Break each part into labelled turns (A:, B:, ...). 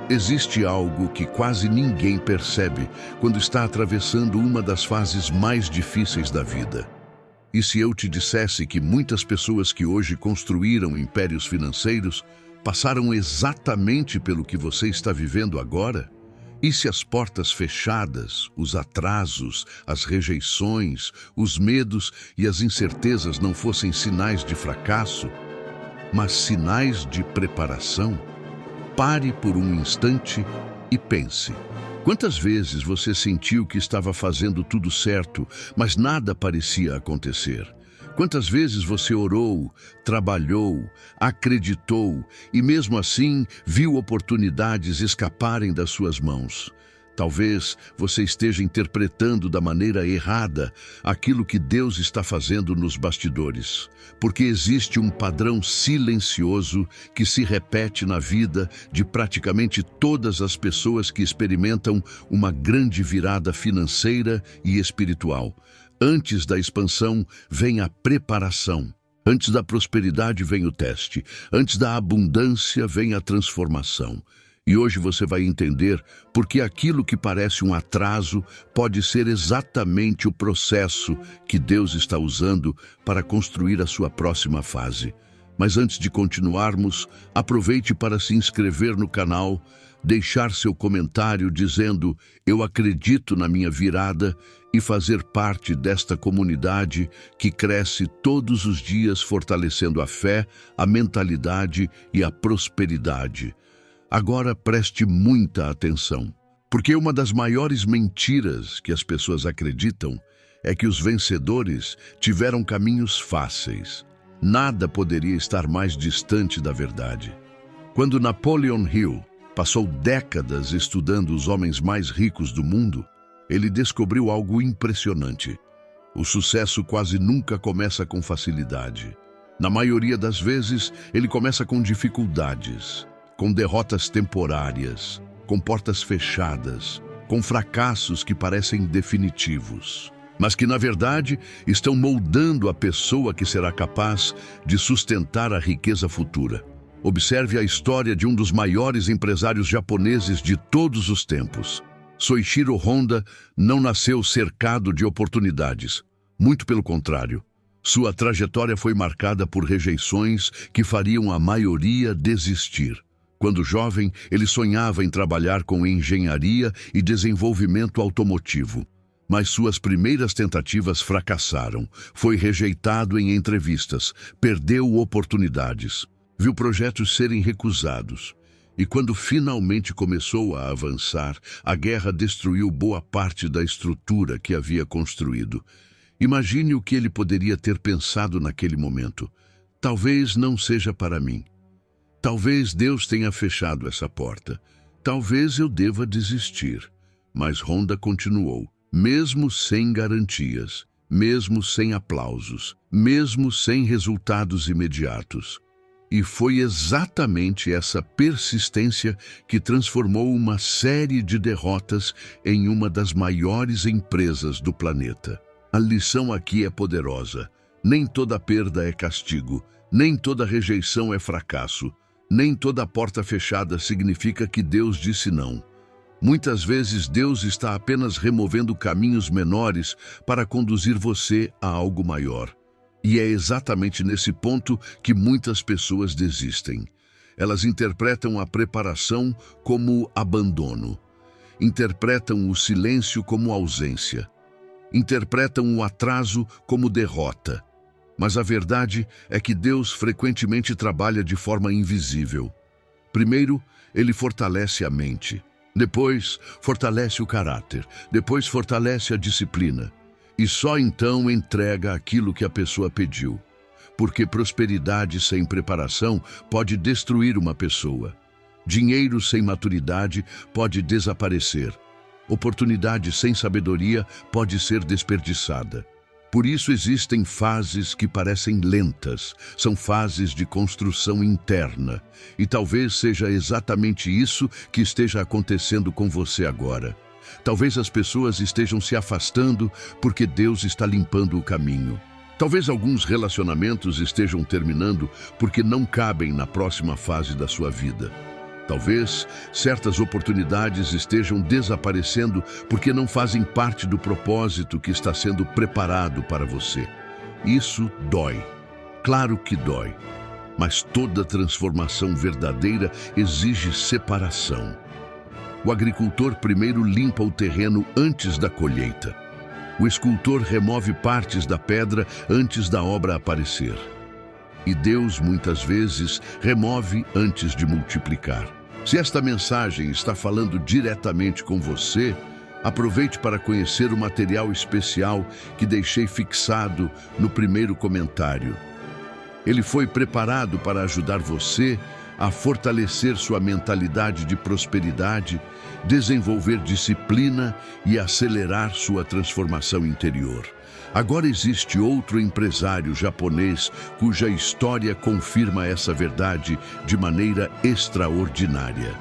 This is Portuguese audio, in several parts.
A: Existe algo que quase ninguém percebe quando está atravessando uma das fases mais difíceis da vida. E se eu te dissesse que muitas pessoas que hoje construíram impérios financeiros passaram exatamente pelo que você está vivendo agora? E se as portas fechadas, os atrasos, as rejeições, os medos e as incertezas não fossem sinais de fracasso, mas sinais de preparação? Pare por um instante e pense. Quantas vezes você sentiu que estava fazendo tudo certo, mas nada parecia acontecer? Quantas vezes você orou, trabalhou, acreditou e mesmo assim viu oportunidades escaparem das suas mãos? Talvez você esteja interpretando da maneira errada aquilo que Deus está fazendo nos bastidores, porque existe um padrão silencioso que se repete na vida de praticamente todas as pessoas que experimentam uma grande virada financeira e espiritual. Antes da expansão vem a preparação. Antes da prosperidade vem o teste. Antes da abundância vem a transformação. E hoje você vai entender porque aquilo que parece um atraso pode ser exatamente o processo que Deus está usando para construir a sua próxima fase. Mas antes de continuarmos, aproveite para se inscrever no canal, deixar seu comentário dizendo "Eu acredito na minha virada" e fazer parte desta comunidade que cresce todos os dias fortalecendo a fé, a mentalidade e a prosperidade. Agora preste muita atenção, porque uma das maiores mentiras que as pessoas acreditam é que os vencedores tiveram caminhos fáceis. Nada poderia estar mais distante da verdade. Quando Napoleon Hill passou décadas estudando os homens mais ricos do mundo, ele descobriu algo impressionante. O sucesso quase nunca começa com facilidade. Na maioria das vezes, ele começa com dificuldades, com derrotas temporárias, com portas fechadas, com fracassos que parecem definitivos, mas que, na verdade, estão moldando a pessoa que será capaz de sustentar a riqueza futura. Observe a história de um dos maiores empresários japoneses de todos os tempos. Soichiro Honda não nasceu cercado de oportunidades. Muito pelo contrário. Sua trajetória foi marcada por rejeições que fariam a maioria desistir. Quando jovem, ele sonhava em trabalhar com engenharia e desenvolvimento automotivo. Mas suas primeiras tentativas fracassaram. Foi rejeitado em entrevistas, perdeu oportunidades, viu projetos serem recusados. E quando finalmente começou a avançar, a guerra destruiu boa parte da estrutura que havia construído. Imagine o que ele poderia ter pensado naquele momento. Talvez não seja para mim. Talvez Deus tenha fechado essa porta. Talvez eu deva desistir. Mas Honda continuou, mesmo sem garantias, mesmo sem aplausos, mesmo sem resultados imediatos. E foi exatamente essa persistência que transformou uma série de derrotas em uma das maiores empresas do planeta. A lição aqui é poderosa. Nem toda perda é castigo, nem toda rejeição é fracasso. Nem toda porta fechada significa que Deus disse não. Muitas vezes Deus está apenas removendo caminhos menores para conduzir você a algo maior. E é exatamente nesse ponto que muitas pessoas desistem. Elas interpretam a preparação como abandono. Interpretam o silêncio como ausência. Interpretam o atraso como derrota. Mas a verdade é que Deus frequentemente trabalha de forma invisível. Primeiro, Ele fortalece a mente. Depois, fortalece o caráter. Depois, fortalece a disciplina. E só então entrega aquilo que a pessoa pediu. Porque prosperidade sem preparação pode destruir uma pessoa. Dinheiro sem maturidade pode desaparecer. Oportunidade sem sabedoria pode ser desperdiçada. Por isso existem fases que parecem lentas, são fases de construção interna. E talvez seja exatamente isso que esteja acontecendo com você agora. Talvez as pessoas estejam se afastando porque Deus está limpando o caminho. Talvez alguns relacionamentos estejam terminando porque não cabem na próxima fase da sua vida. Talvez certas oportunidades estejam desaparecendo porque não fazem parte do propósito que está sendo preparado para você. Isso dói. Claro que dói. Mas toda transformação verdadeira exige separação. O agricultor primeiro limpa o terreno antes da colheita. O escultor remove partes da pedra antes da obra aparecer. E Deus, muitas vezes, remove antes de multiplicar. Se esta mensagem está falando diretamente com você, aproveite para conhecer o material especial que deixei fixado no primeiro comentário. Ele foi preparado para ajudar você a fortalecer sua mentalidade de prosperidade, desenvolver disciplina e acelerar sua transformação interior. Agora existe outro empresário japonês cuja história confirma essa verdade de maneira extraordinária.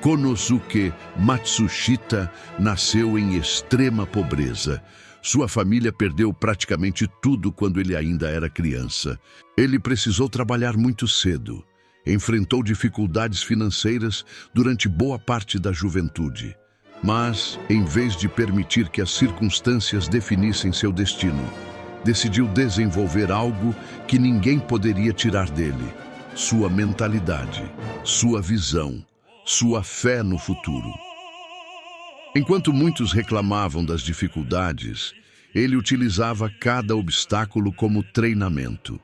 A: Konosuke Matsushita nasceu em extrema pobreza. Sua família perdeu praticamente tudo quando ele ainda era criança. Ele precisou trabalhar muito cedo. Enfrentou dificuldades financeiras durante boa parte da juventude. Mas, em vez de permitir que as circunstâncias definissem seu destino, decidiu desenvolver algo que ninguém poderia tirar dele: sua mentalidade, sua visão, sua fé no futuro. Enquanto muitos reclamavam das dificuldades, ele utilizava cada obstáculo como treinamento.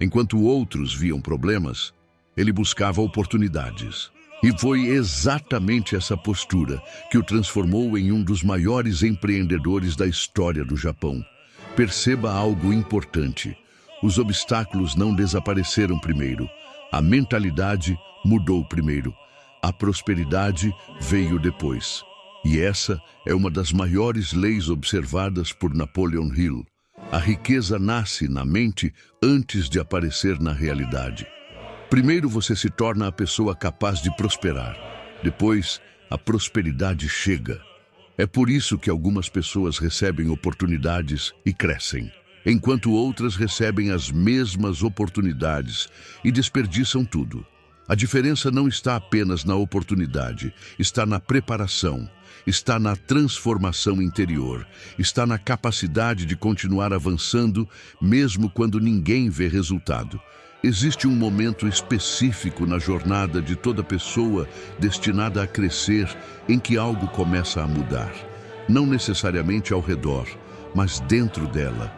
A: Enquanto outros viam problemas, ele buscava oportunidades. E foi exatamente essa postura que o transformou em um dos maiores empreendedores da história do Japão. Perceba algo importante: os obstáculos não desapareceram primeiro. A mentalidade mudou primeiro. A prosperidade veio depois. E essa é uma das maiores leis observadas por Napoleon Hill. A riqueza nasce na mente antes de aparecer na realidade. Primeiro você se torna a pessoa capaz de prosperar. Depois, a prosperidade chega. É por isso que algumas pessoas recebem oportunidades e crescem, enquanto outras recebem as mesmas oportunidades e desperdiçam tudo. A diferença não está apenas na oportunidade, está na preparação, está na transformação interior, está na capacidade de continuar avançando mesmo quando ninguém vê resultado. Existe um momento específico na jornada de toda pessoa destinada a crescer em que algo começa a mudar. Não necessariamente ao redor, mas dentro dela.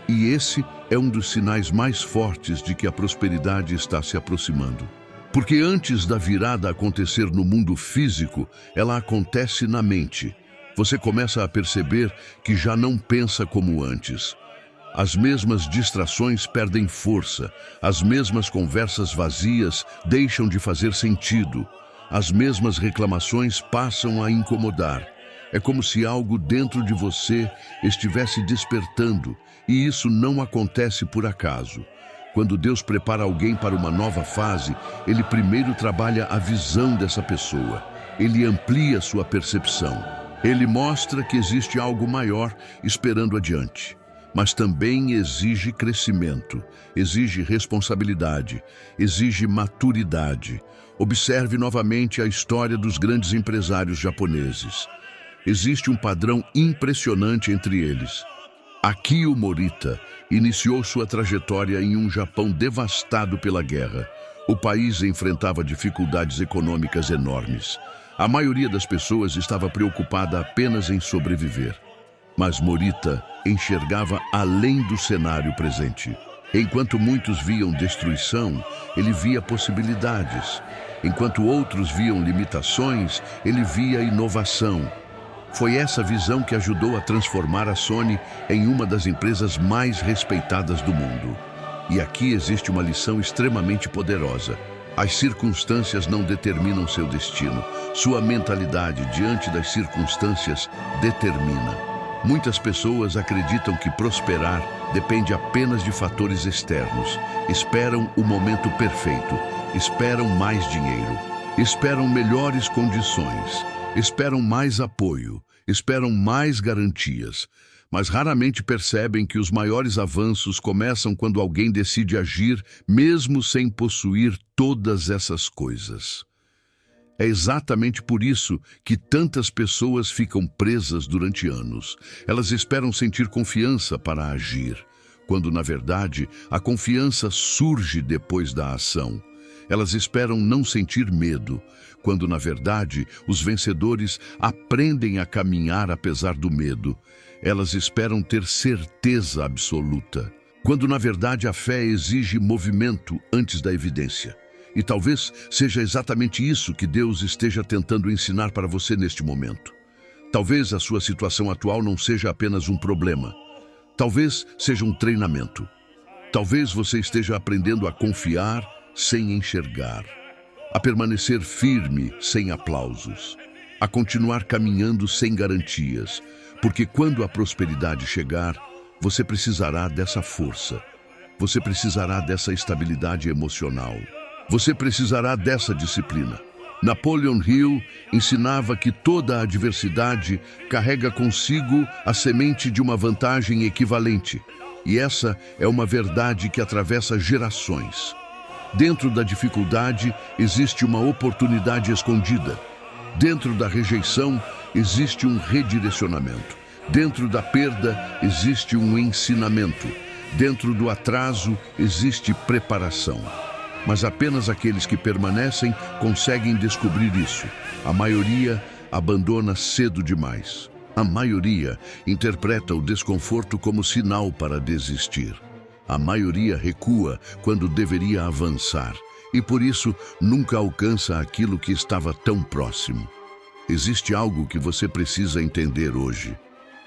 A: E esse é um dos sinais mais fortes de que a prosperidade está se aproximando. Porque antes da virada acontecer no mundo físico, ela acontece na mente. Você começa a perceber que já não pensa como antes. As mesmas distrações perdem força, as mesmas conversas vazias deixam de fazer sentido, as mesmas reclamações passam a incomodar. É como se algo dentro de você estivesse despertando, e isso não acontece por acaso. Quando Deus prepara alguém para uma nova fase, Ele primeiro trabalha a visão dessa pessoa. Ele amplia sua percepção. Ele mostra que existe algo maior esperando adiante. Mas também exige crescimento, exige responsabilidade, exige maturidade. Observe novamente a história dos grandes empresários japoneses. Existe um padrão impressionante entre eles. Akio Morita iniciou sua trajetória em um Japão devastado pela guerra. O país enfrentava dificuldades econômicas enormes. A maioria das pessoas estava preocupada apenas em sobreviver. Mas Morita enxergava além do cenário presente. Enquanto muitos viam destruição, ele via possibilidades. Enquanto outros viam limitações, ele via inovação. Foi essa visão que ajudou a transformar a Sony em uma das empresas mais respeitadas do mundo. E aqui existe uma lição extremamente poderosa. As circunstâncias não determinam seu destino. Sua mentalidade diante das circunstâncias determina. Muitas pessoas acreditam que prosperar depende apenas de fatores externos. Esperam o momento perfeito, esperam mais dinheiro, esperam melhores condições, esperam mais apoio, esperam mais garantias, mas raramente percebem que os maiores avanços começam quando alguém decide agir mesmo sem possuir todas essas coisas. É exatamente por isso que tantas pessoas ficam presas durante anos. Elas esperam sentir confiança para agir, quando, na verdade, a confiança surge depois da ação. Elas esperam não sentir medo, quando, na verdade, os vencedores aprendem a caminhar apesar do medo. Elas esperam ter certeza absoluta, quando, na verdade, a fé exige movimento antes da evidência. E talvez seja exatamente isso que Deus esteja tentando ensinar para você neste momento. Talvez a sua situação atual não seja apenas um problema. Talvez seja um treinamento. Talvez você esteja aprendendo a confiar sem enxergar, a permanecer firme sem aplausos, a continuar caminhando sem garantias, porque quando a prosperidade chegar, você precisará dessa força, você precisará dessa estabilidade emocional, você precisará dessa disciplina. Napoleon Hill ensinava que toda adversidade carrega consigo a semente de uma vantagem equivalente, e essa é uma verdade que atravessa gerações. Dentro da dificuldade existe uma oportunidade escondida. Dentro da rejeição existe um redirecionamento. Dentro da perda existe um ensinamento. Dentro do atraso existe preparação. Mas apenas aqueles que permanecem conseguem descobrir isso. A maioria abandona cedo demais. A maioria interpreta o desconforto como sinal para desistir. A maioria recua quando deveria avançar e, por isso, nunca alcança aquilo que estava tão próximo. Existe algo que você precisa entender hoje.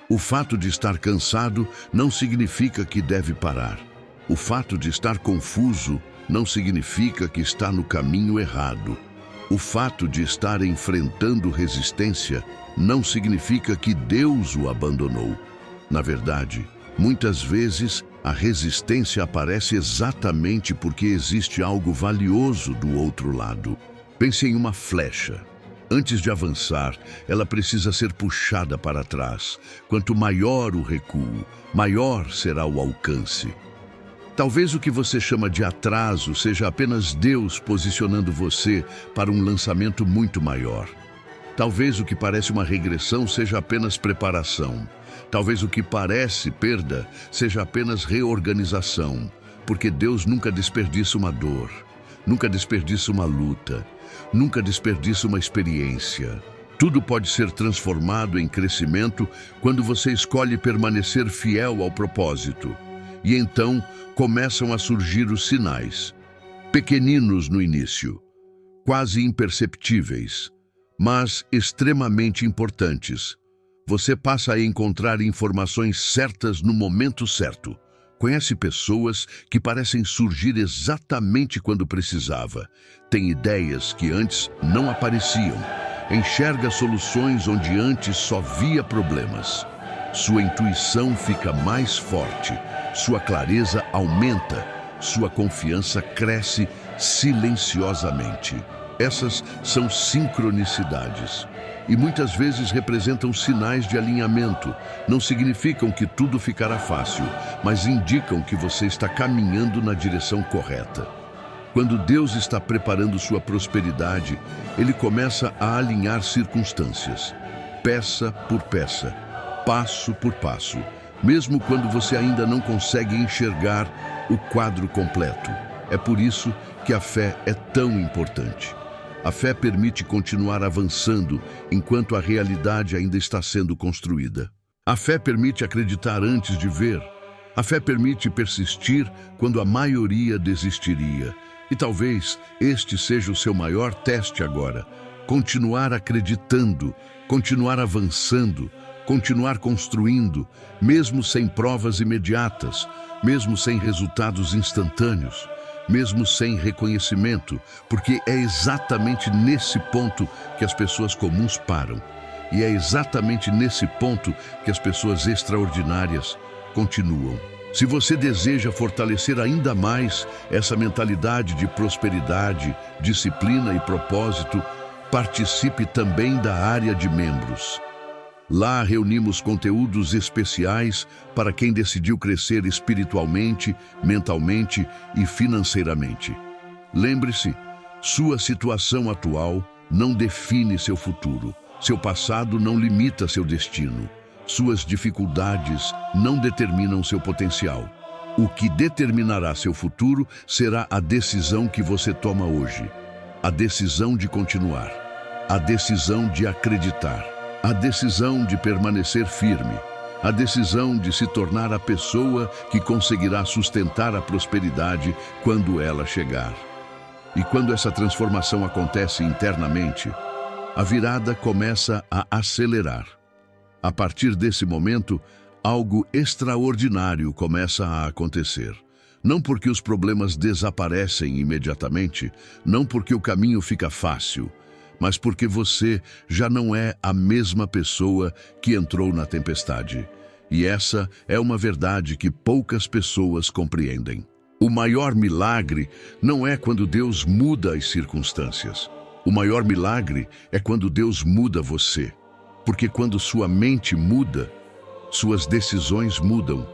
A: O fato de estar cansado não significa que deve parar. O fato de estar confuso não significa que está no caminho errado. O fato de estar enfrentando resistência não significa que Deus o abandonou. Na verdade, muitas vezes, a resistência aparece exatamente porque existe algo valioso do outro lado. Pense em uma flecha. Antes de avançar, ela precisa ser puxada para trás. Quanto maior o recuo, maior será o alcance. Talvez o que você chama de atraso seja apenas Deus posicionando você para um lançamento muito maior. Talvez o que parece uma regressão seja apenas preparação. Talvez o que parece perda seja apenas reorganização, porque Deus nunca desperdiça uma dor, nunca desperdiça uma luta, nunca desperdiça uma experiência. Tudo pode ser transformado em crescimento quando você escolhe permanecer fiel ao propósito. E então começam a surgir os sinais, pequeninos no início, quase imperceptíveis, mas extremamente importantes. Você passa a encontrar informações certas no momento certo. Conhece pessoas que parecem surgir exatamente quando precisava. Tem ideias que antes não apareciam. Enxerga soluções onde antes só via problemas. Sua intuição fica mais forte. Sua clareza aumenta. Sua confiança cresce silenciosamente. Essas são sincronicidades. E muitas vezes representam sinais de alinhamento. Não significam que tudo ficará fácil, mas indicam que você está caminhando na direção correta. Quando Deus está preparando sua prosperidade, Ele começa a alinhar circunstâncias, peça por peça, passo por passo, mesmo quando você ainda não consegue enxergar o quadro completo. É por isso que a fé é tão importante. A fé permite continuar avançando enquanto a realidade ainda está sendo construída. A fé permite acreditar antes de ver. A fé permite persistir quando a maioria desistiria. E talvez este seja o seu maior teste agora. Continuar acreditando, continuar avançando, continuar construindo, mesmo sem provas imediatas, mesmo sem resultados instantâneos, mesmo sem reconhecimento, porque é exatamente nesse ponto que as pessoas comuns param. E é exatamente nesse ponto que as pessoas extraordinárias continuam. Se você deseja fortalecer ainda mais essa mentalidade de prosperidade, disciplina e propósito, participe também da área de membros. Lá reunimos conteúdos especiais para quem decidiu crescer espiritualmente, mentalmente e financeiramente. Lembre-se, sua situação atual não define seu futuro. Seu passado não limita seu destino. Suas dificuldades não determinam seu potencial. O que determinará seu futuro será a decisão que você toma hoje. A decisão de continuar. A decisão de acreditar. A decisão de permanecer firme. A decisão de se tornar a pessoa que conseguirá sustentar a prosperidade quando ela chegar. E quando essa transformação acontece internamente, a virada começa a acelerar. A partir desse momento, algo extraordinário começa a acontecer. Não porque os problemas desaparecem imediatamente, não porque o caminho fica fácil, mas porque você já não é a mesma pessoa que entrou na tempestade. E essa é uma verdade que poucas pessoas compreendem. O maior milagre não é quando Deus muda as circunstâncias. O maior milagre é quando Deus muda você. Porque quando sua mente muda, suas decisões mudam.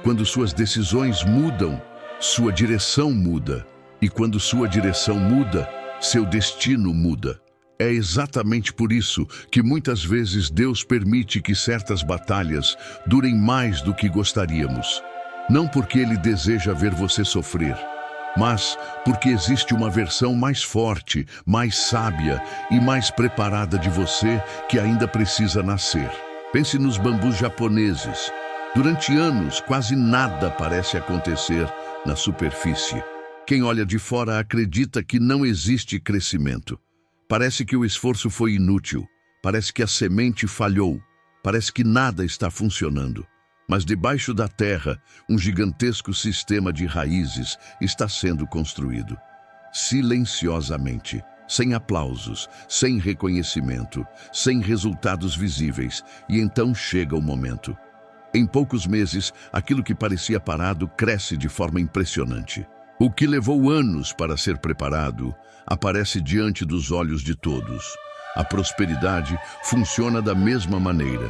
A: Quando suas decisões mudam, sua direção muda. E quando sua direção muda, seu destino muda. É exatamente por isso que muitas vezes Deus permite que certas batalhas durem mais do que gostaríamos. Não porque Ele deseja ver você sofrer, mas porque existe uma versão mais forte, mais sábia e mais preparada de você que ainda precisa nascer. Pense nos bambus japoneses. Durante anos, quase nada parece acontecer na superfície. Quem olha de fora acredita que não existe crescimento. Parece que o esforço foi inútil. Parece que a semente falhou. Parece que nada está funcionando. Mas debaixo da terra, um gigantesco sistema de raízes está sendo construído. Silenciosamente, sem aplausos, sem reconhecimento, sem resultados visíveis. E então chega o momento. Em poucos meses, aquilo que parecia parado cresce de forma impressionante. O que levou anos para ser preparado aparece diante dos olhos de todos. A prosperidade funciona da mesma maneira.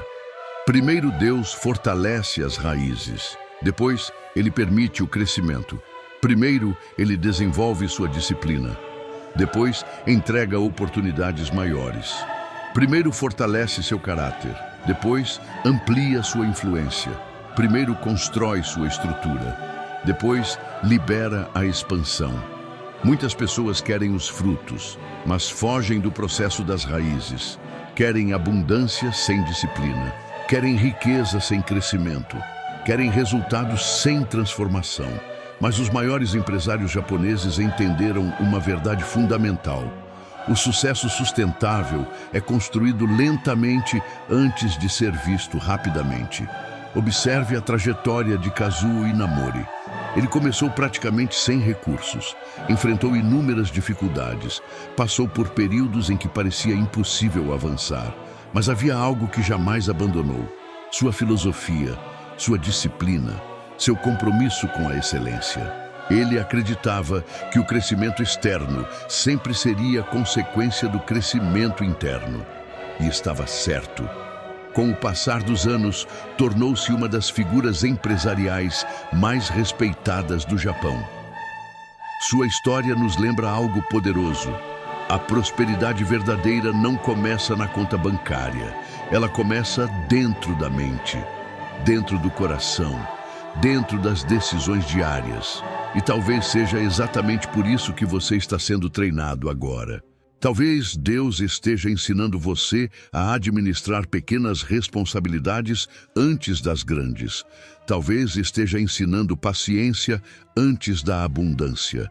A: Primeiro, Deus fortalece as raízes. Depois, Ele permite o crescimento. Primeiro, Ele desenvolve sua disciplina. Depois, entrega oportunidades maiores. Primeiro, fortalece seu caráter. Depois, amplia sua influência. Primeiro, constrói sua estrutura. Depois, libera a expansão. Muitas pessoas querem os frutos, mas fogem do processo das raízes. Querem abundância sem disciplina. Querem riqueza sem crescimento. Querem resultados sem transformação. Mas os maiores empresários japoneses entenderam uma verdade fundamental. O sucesso sustentável é construído lentamente antes de ser visto rapidamente. Observe a trajetória de Kazuo Inamori. Ele começou praticamente sem recursos, enfrentou inúmeras dificuldades, passou por períodos em que parecia impossível avançar, mas havia algo que jamais abandonou: sua filosofia, sua disciplina, seu compromisso com a excelência. Ele acreditava que o crescimento externo sempre seria consequência do crescimento interno. E estava certo. Com o passar dos anos, tornou-se uma das figuras empresariais mais respeitadas do Japão. Sua história nos lembra algo poderoso. A prosperidade verdadeira não começa na conta bancária. Ela começa dentro da mente, dentro do coração, dentro das decisões diárias. E talvez seja exatamente por isso que você está sendo treinado agora. Talvez Deus esteja ensinando você a administrar pequenas responsabilidades antes das grandes. Talvez esteja ensinando paciência antes da abundância.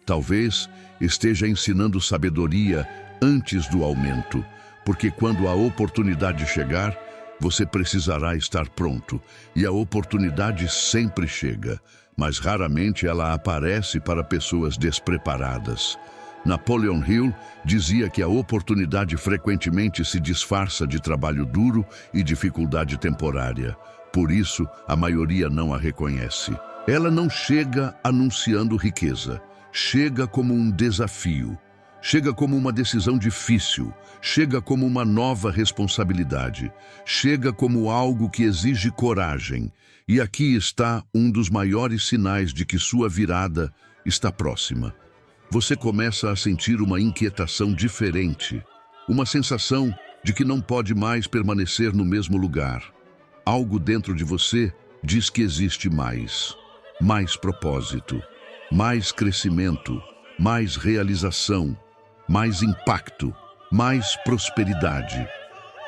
A: Talvez esteja ensinando sabedoria antes do aumento. Porque quando a oportunidade chegar, você precisará estar pronto. E a oportunidade sempre chega, mas raramente ela aparece para pessoas despreparadas. Napoleon Hill dizia que a oportunidade frequentemente se disfarça de trabalho duro e dificuldade temporária. Por isso, a maioria não a reconhece. Ela não chega anunciando riqueza. Chega como um desafio. Chega como uma decisão difícil. Chega como uma nova responsabilidade. Chega como algo que exige coragem. E aqui está um dos maiores sinais de que sua virada está próxima. Você começa a sentir uma inquietação diferente. Uma sensação de que não pode mais permanecer no mesmo lugar. Algo dentro de você diz que existe mais. Mais propósito, mais crescimento, mais realização, mais impacto, mais prosperidade.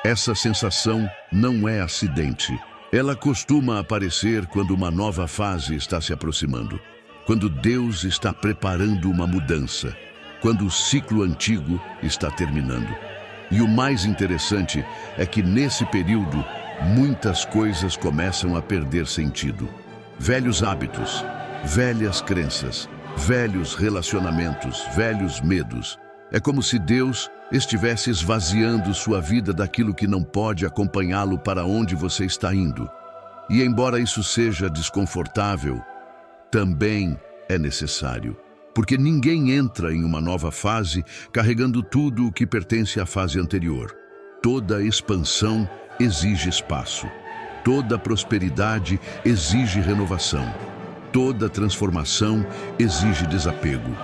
A: Essa sensação não é acidente. Ela costuma aparecer quando uma nova fase está se aproximando, quando Deus está preparando uma mudança, quando o ciclo antigo está terminando. E o mais interessante é que nesse período, muitas coisas começam a perder sentido. Velhos hábitos, velhas crenças, velhos relacionamentos, velhos medos. É como se Deus estivesse esvaziando sua vida daquilo que não pode acompanhá-lo para onde você está indo. E embora isso seja desconfortável, também é necessário. Porque ninguém entra em uma nova fase carregando tudo o que pertence à fase anterior. Toda expansão exige espaço. Toda prosperidade exige renovação. Toda transformação exige desapego.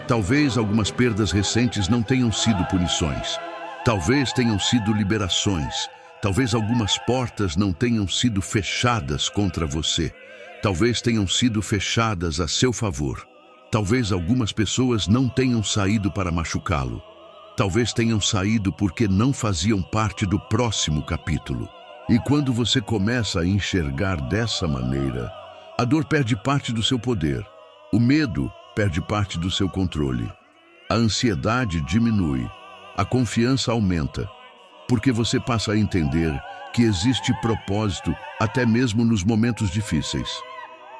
A: Talvez algumas perdas recentes não tenham sido punições. Talvez tenham sido liberações. Talvez algumas portas não tenham sido fechadas contra você. Talvez tenham sido fechadas a seu favor. Talvez algumas pessoas não tenham saído para machucá-lo. Talvez tenham saído porque não faziam parte do próximo capítulo. E quando você começa a enxergar dessa maneira, a dor perde parte do seu poder. O medo perde parte do seu controle. A ansiedade diminui. A confiança aumenta. Porque você passa a entender que existe propósito até mesmo nos momentos difíceis.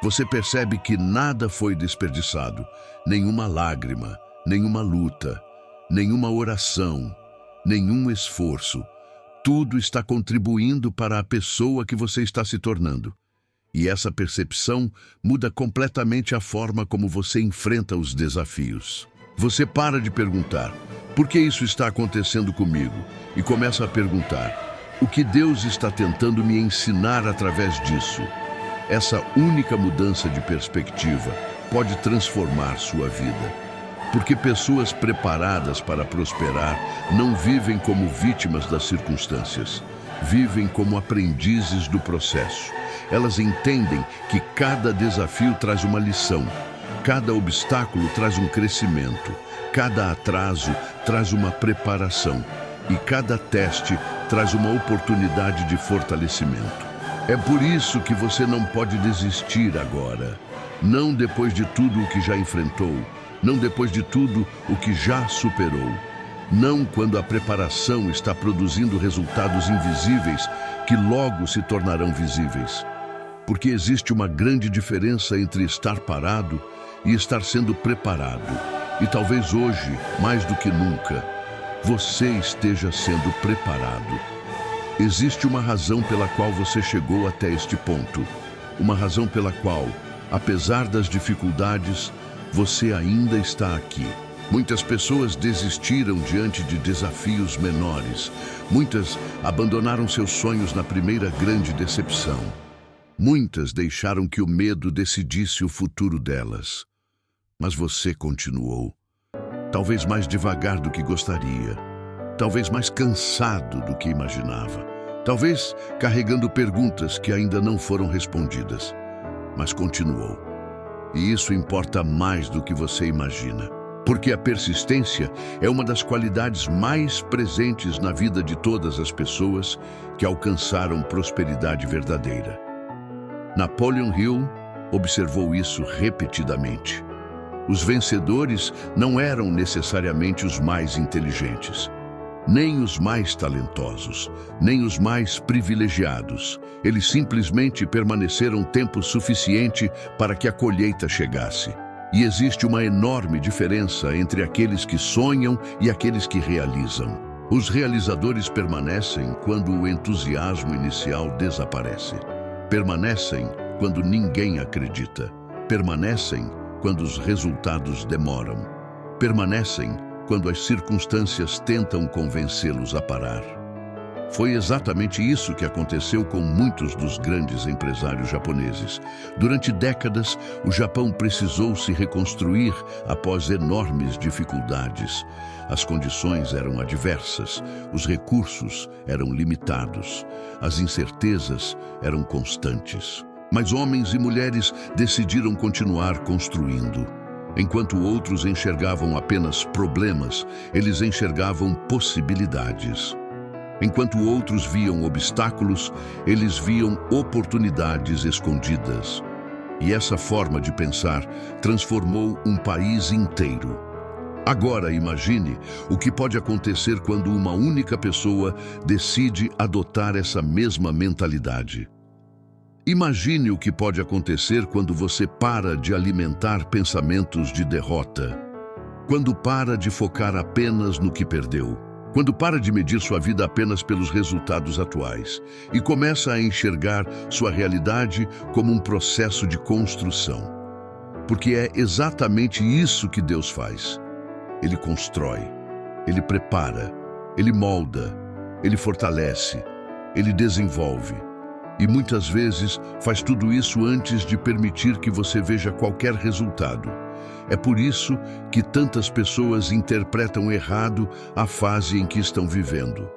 A: Você percebe que nada foi desperdiçado. Nenhuma lágrima, nenhuma luta, nenhuma oração, nenhum esforço. Tudo está contribuindo para a pessoa que você está se tornando. E essa percepção muda completamente a forma como você enfrenta os desafios. Você para de perguntar, por que isso está acontecendo comigo? E começa a perguntar, o que Deus está tentando me ensinar através disso? Essa única mudança de perspectiva pode transformar sua vida. Porque pessoas preparadas para prosperar não vivem como vítimas das circunstâncias, vivem como aprendizes do processo. Elas entendem que cada desafio traz uma lição, cada obstáculo traz um crescimento, cada atraso traz uma preparação e cada teste traz uma oportunidade de fortalecimento. É por isso que você não pode desistir agora, não depois de tudo o que já enfrentou, não depois de tudo o que já superou, não quando a preparação está produzindo resultados invisíveis que logo se tornarão visíveis. Porque existe uma grande diferença entre estar parado e estar sendo preparado. E talvez hoje, mais do que nunca, você esteja sendo preparado. Existe uma razão pela qual você chegou até este ponto. Uma razão pela qual, apesar das dificuldades, você ainda está aqui. Muitas pessoas desistiram diante de desafios menores. Muitas abandonaram seus sonhos na primeira grande decepção. Muitas deixaram que o medo decidisse o futuro delas. Mas você continuou. Talvez mais devagar do que gostaria. Talvez mais cansado do que imaginava. Talvez carregando perguntas que ainda não foram respondidas. Mas continuou. E isso importa mais do que você imagina. Porque a persistência é uma das qualidades mais presentes na vida de todas as pessoas que alcançaram prosperidade verdadeira. Napoleon Hill observou isso repetidamente. Os vencedores não eram necessariamente os mais inteligentes, nem os mais talentosos, nem os mais privilegiados. Eles simplesmente permaneceram tempo suficiente para que a colheita chegasse. E existe uma enorme diferença entre aqueles que sonham e aqueles que realizam. Os realizadores permanecem quando o entusiasmo inicial desaparece. Permanecem quando ninguém acredita. Permanecem quando os resultados demoram. Permanecem quando as circunstâncias tentam convencê-los a parar. Foi exatamente isso que aconteceu com muitos dos grandes empresários japoneses. Durante décadas, o Japão precisou se reconstruir após enormes dificuldades. As condições eram adversas, os recursos eram limitados, as incertezas eram constantes. Mas homens e mulheres decidiram continuar construindo. Enquanto outros enxergavam apenas problemas, eles enxergavam possibilidades. Enquanto outros viam obstáculos, eles viam oportunidades escondidas. E essa forma de pensar transformou um país inteiro. Agora imagine o que pode acontecer quando uma única pessoa decide adotar essa mesma mentalidade. Imagine o que pode acontecer quando você para de alimentar pensamentos de derrota, quando para de focar apenas no que perdeu, quando para de medir sua vida apenas pelos resultados atuais e começa a enxergar sua realidade como um processo de construção. Porque é exatamente isso que Deus faz. Ele constrói, Ele prepara, Ele molda, Ele fortalece, Ele desenvolve. E muitas vezes faz tudo isso antes de permitir que você veja qualquer resultado. É por isso que tantas pessoas interpretam errado a fase em que estão vivendo.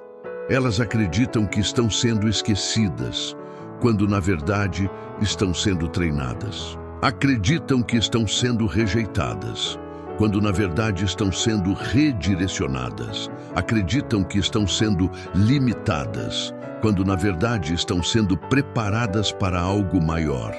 A: Elas acreditam que estão sendo esquecidas, quando na verdade estão sendo treinadas. Acreditam que estão sendo rejeitadas, quando na verdade estão sendo redirecionadas. Acreditam que estão sendo limitadas, quando na verdade estão sendo preparadas para algo maior.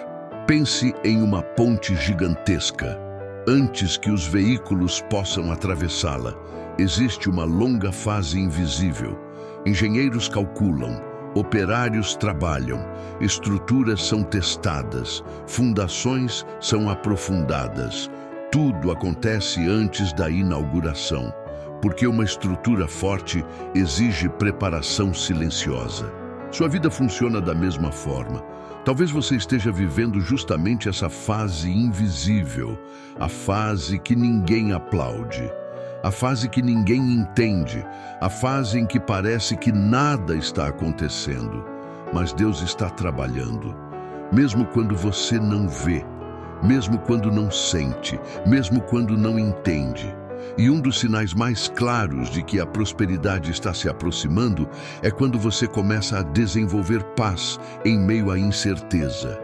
A: Pense em uma ponte gigantesca. Antes que os veículos possam atravessá-la, existe uma longa fase invisível. Engenheiros calculam, operários trabalham, estruturas são testadas, fundações são aprofundadas. Tudo acontece antes da inauguração, porque uma estrutura forte exige preparação silenciosa. Sua vida funciona da mesma forma. Talvez você esteja vivendo justamente essa fase invisível, a fase que ninguém aplaude, a fase que ninguém entende, a fase em que parece que nada está acontecendo, mas Deus está trabalhando, mesmo quando você não vê, mesmo quando não sente, mesmo quando não entende. E um dos sinais mais claros de que a prosperidade está se aproximando é quando você começa a desenvolver paz em meio à incerteza.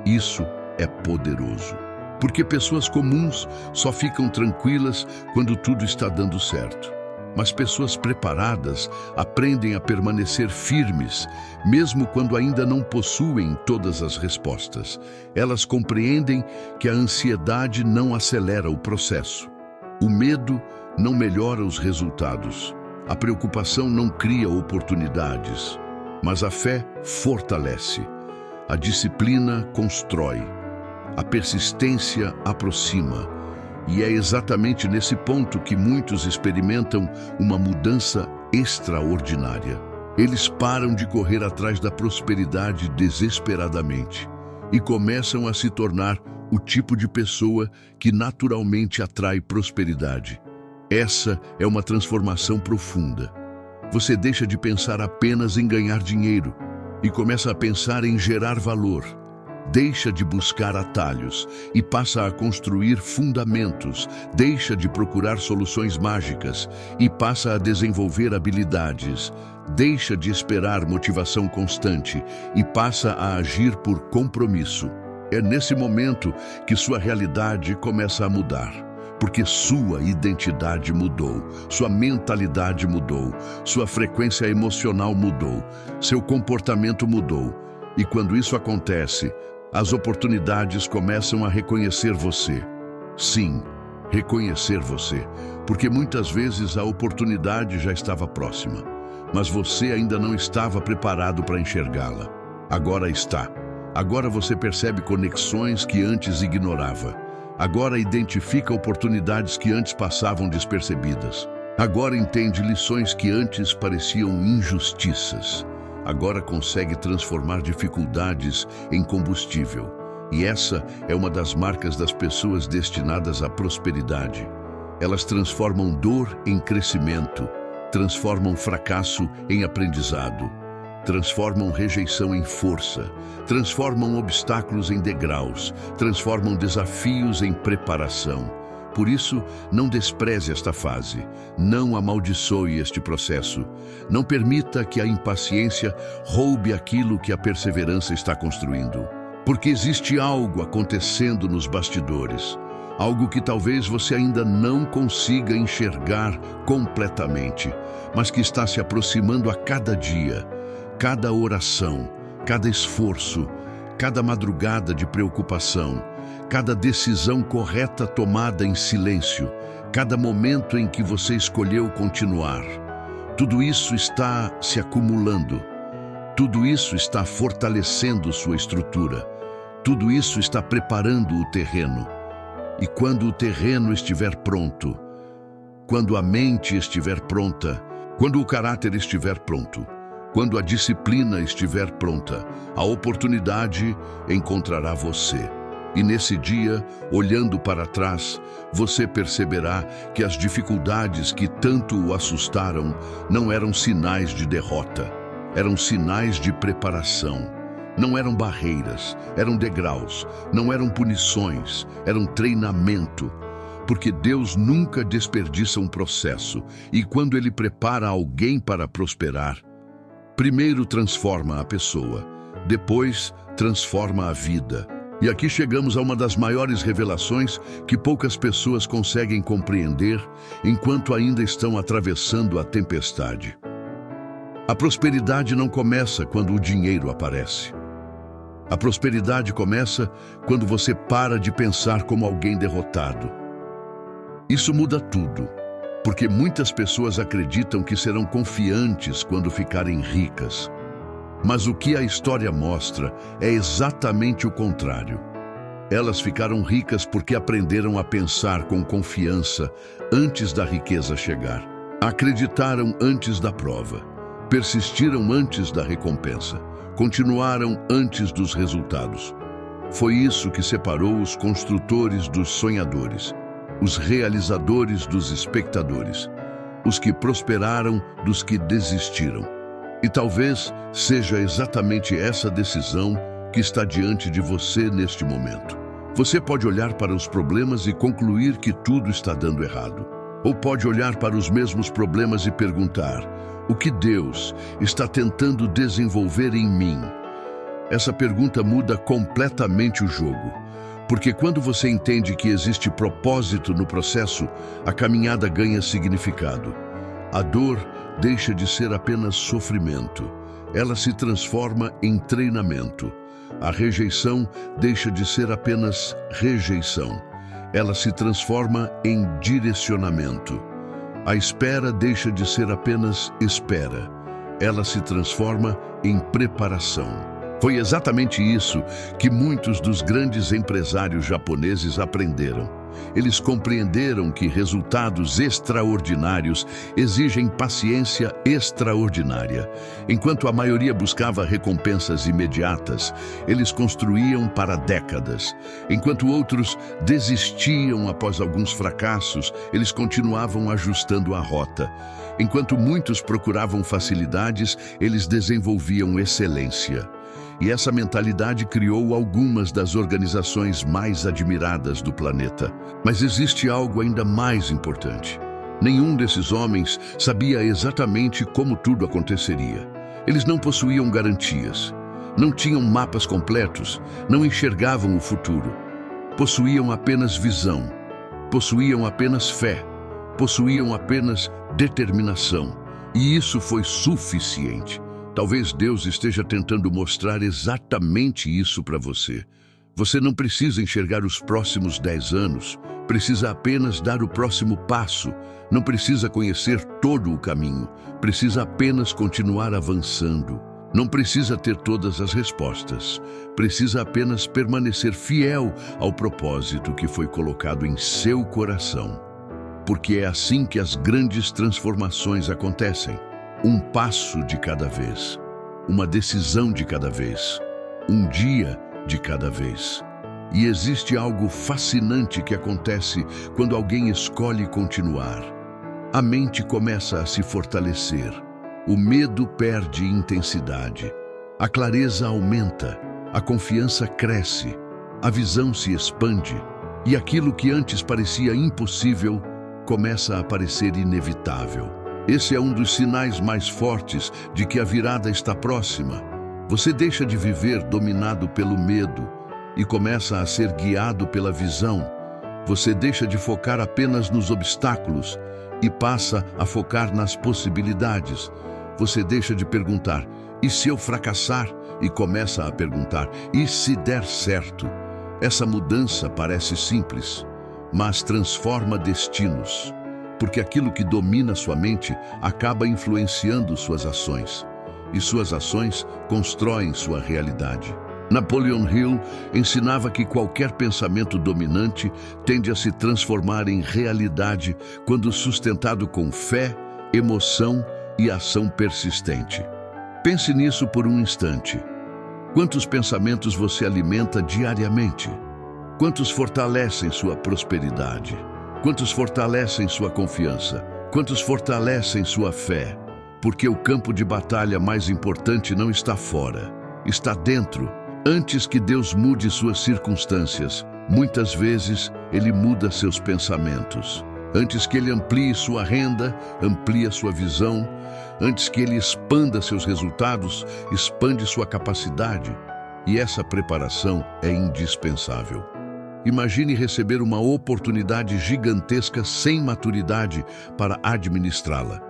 A: Isso é poderoso, porque pessoas comuns só ficam tranquilas quando tudo está dando certo. Mas pessoas preparadas aprendem a permanecer firmes, mesmo quando ainda não possuem todas as respostas. Elas compreendem que a ansiedade não acelera o processo. O medo não melhora os resultados. A preocupação não cria oportunidades, mas a fé fortalece. A disciplina constrói. A persistência aproxima. E é exatamente nesse ponto que muitos experimentam uma mudança extraordinária. Eles param de correr atrás da prosperidade desesperadamente e começam a se tornar o tipo de pessoa que naturalmente atrai prosperidade. Essa é uma transformação profunda. Você deixa de pensar apenas em ganhar dinheiro e começa a pensar em gerar valor. Deixa de buscar atalhos e passa a construir fundamentos. Deixa de procurar soluções mágicas e passa a desenvolver habilidades. Deixa de esperar motivação constante e passa a agir por compromisso. É nesse momento que sua realidade começa a mudar, porque sua identidade mudou, sua mentalidade mudou, sua frequência emocional mudou, seu comportamento mudou. E quando isso acontece, as oportunidades começam a reconhecer você. Sim, reconhecer você, porque muitas vezes a oportunidade já estava próxima, mas você ainda não estava preparado para enxergá-la. Agora está. Agora você percebe conexões que antes ignorava. Agora identifica oportunidades que antes passavam despercebidas. Agora entende lições que antes pareciam injustiças. Agora consegue transformar dificuldades em combustível. E essa é uma das marcas das pessoas destinadas à prosperidade. Elas transformam dor em crescimento, transformam fracasso em aprendizado transformam rejeição em força, transformam obstáculos em degraus, transformam desafios em preparação. Por isso, não despreze esta fase, não amaldiçoe este processo, não permita que a impaciência roube aquilo que a perseverança está construindo. Porque existe algo acontecendo nos bastidores, algo que talvez você ainda não consiga enxergar completamente, mas que está se aproximando a cada dia, cada oração, cada esforço, cada madrugada de preocupação, cada decisão correta tomada em silêncio, cada momento em que você escolheu continuar. Tudo isso está se acumulando, tudo isso está fortalecendo sua estrutura, tudo isso está preparando o terreno. E quando o terreno estiver pronto, quando a mente estiver pronta, quando o caráter estiver pronto, quando a disciplina estiver pronta, a oportunidade encontrará você. E nesse dia, olhando para trás, você perceberá que as dificuldades que tanto o assustaram não eram sinais de derrota, eram sinais de preparação. Não eram barreiras, eram degraus, não eram punições, eram treinamento. Porque Deus nunca desperdiça um processo, e quando Ele prepara alguém para prosperar, primeiro transforma a pessoa, depois transforma a vida. E aqui chegamos a uma das maiores revelações que poucas pessoas conseguem compreender enquanto ainda estão atravessando a tempestade. A prosperidade não começa quando o dinheiro aparece. A prosperidade começa quando você para de pensar como alguém derrotado. Isso muda tudo, porque muitas pessoas acreditam que serão confiantes quando ficarem ricas. Mas o que a história mostra é exatamente o contrário. Elas ficaram ricas porque aprenderam a pensar com confiança antes da riqueza chegar. Acreditaram antes da prova, persistiram antes da recompensa, continuaram antes dos resultados. Foi isso que separou os construtores dos sonhadores, os realizadores dos espectadores, os que prosperaram dos que desistiram. E talvez seja exatamente essa decisão que está diante de você neste momento. Você pode olhar para os problemas e concluir que tudo está dando errado. Ou pode olhar para os mesmos problemas e perguntar: o que Deus está tentando desenvolver em mim? Essa pergunta muda completamente o jogo. Porque quando você entende que existe propósito no processo, a caminhada ganha significado. A dor deixa de ser apenas sofrimento. Ela se transforma em treinamento. A rejeição deixa de ser apenas rejeição. Ela se transforma em direcionamento. A espera deixa de ser apenas espera. Ela se transforma em preparação. Foi exatamente isso que muitos dos grandes empresários japoneses aprenderam. Eles compreenderam que resultados extraordinários exigem paciência extraordinária. Enquanto a maioria buscava recompensas imediatas, eles construíam para décadas. Enquanto outros desistiam após alguns fracassos, eles continuavam ajustando a rota. Enquanto muitos procuravam facilidades, eles desenvolviam excelência. E essa mentalidade criou algumas das organizações mais admiradas do planeta. Mas existe algo ainda mais importante. Nenhum desses homens sabia exatamente como tudo aconteceria. Eles não possuíam garantias, não tinham mapas completos, não enxergavam o futuro. Possuíam apenas visão, possuíam apenas fé, possuíam apenas determinação. E isso foi suficiente. Talvez Deus esteja tentando mostrar exatamente isso para você. Você não precisa enxergar os próximos 10 anos, precisa apenas dar o próximo passo. Não precisa conhecer todo o caminho, precisa apenas continuar avançando. Não precisa ter todas as respostas, precisa apenas permanecer fiel ao propósito que foi colocado em seu coração. Porque é assim que as grandes transformações acontecem. Um passo de cada vez, uma decisão de cada vez, um dia de cada vez. E existe algo fascinante que acontece quando alguém escolhe continuar. A mente começa a se fortalecer, O medo perde intensidade, a clareza aumenta, a confiança cresce, a visão se expande e aquilo que antes parecia impossível começa a parecer inevitável. Esse é um dos sinais mais fortes de que a virada está próxima. Você deixa de viver dominado pelo medo e começa a ser guiado pela visão. Você deixa de focar apenas nos obstáculos e passa a focar nas possibilidades. Você deixa de perguntar, e se eu fracassar? E começa a perguntar, e se der certo? Essa mudança parece simples, mas transforma destinos, porque aquilo que domina sua mente acaba influenciando suas ações, e suas ações constroem sua realidade. Napoleon Hill ensinava que qualquer pensamento dominante tende a se transformar em realidade quando sustentado com fé, emoção e ação persistente. Pense nisso por um instante. Quantos pensamentos você alimenta diariamente? Quantos fortalecem sua prosperidade? Quantos fortalecem sua confiança? Quantos fortalecem sua fé? Porque o campo de batalha mais importante não está fora, está dentro. Antes que Deus mude suas circunstâncias, muitas vezes Ele muda seus pensamentos. Antes que Ele amplie sua renda, amplia sua visão. Antes que Ele expanda seus resultados, expande sua capacidade. E essa preparação é indispensável. Imagine receber uma oportunidade gigantesca sem maturidade para administrá-la.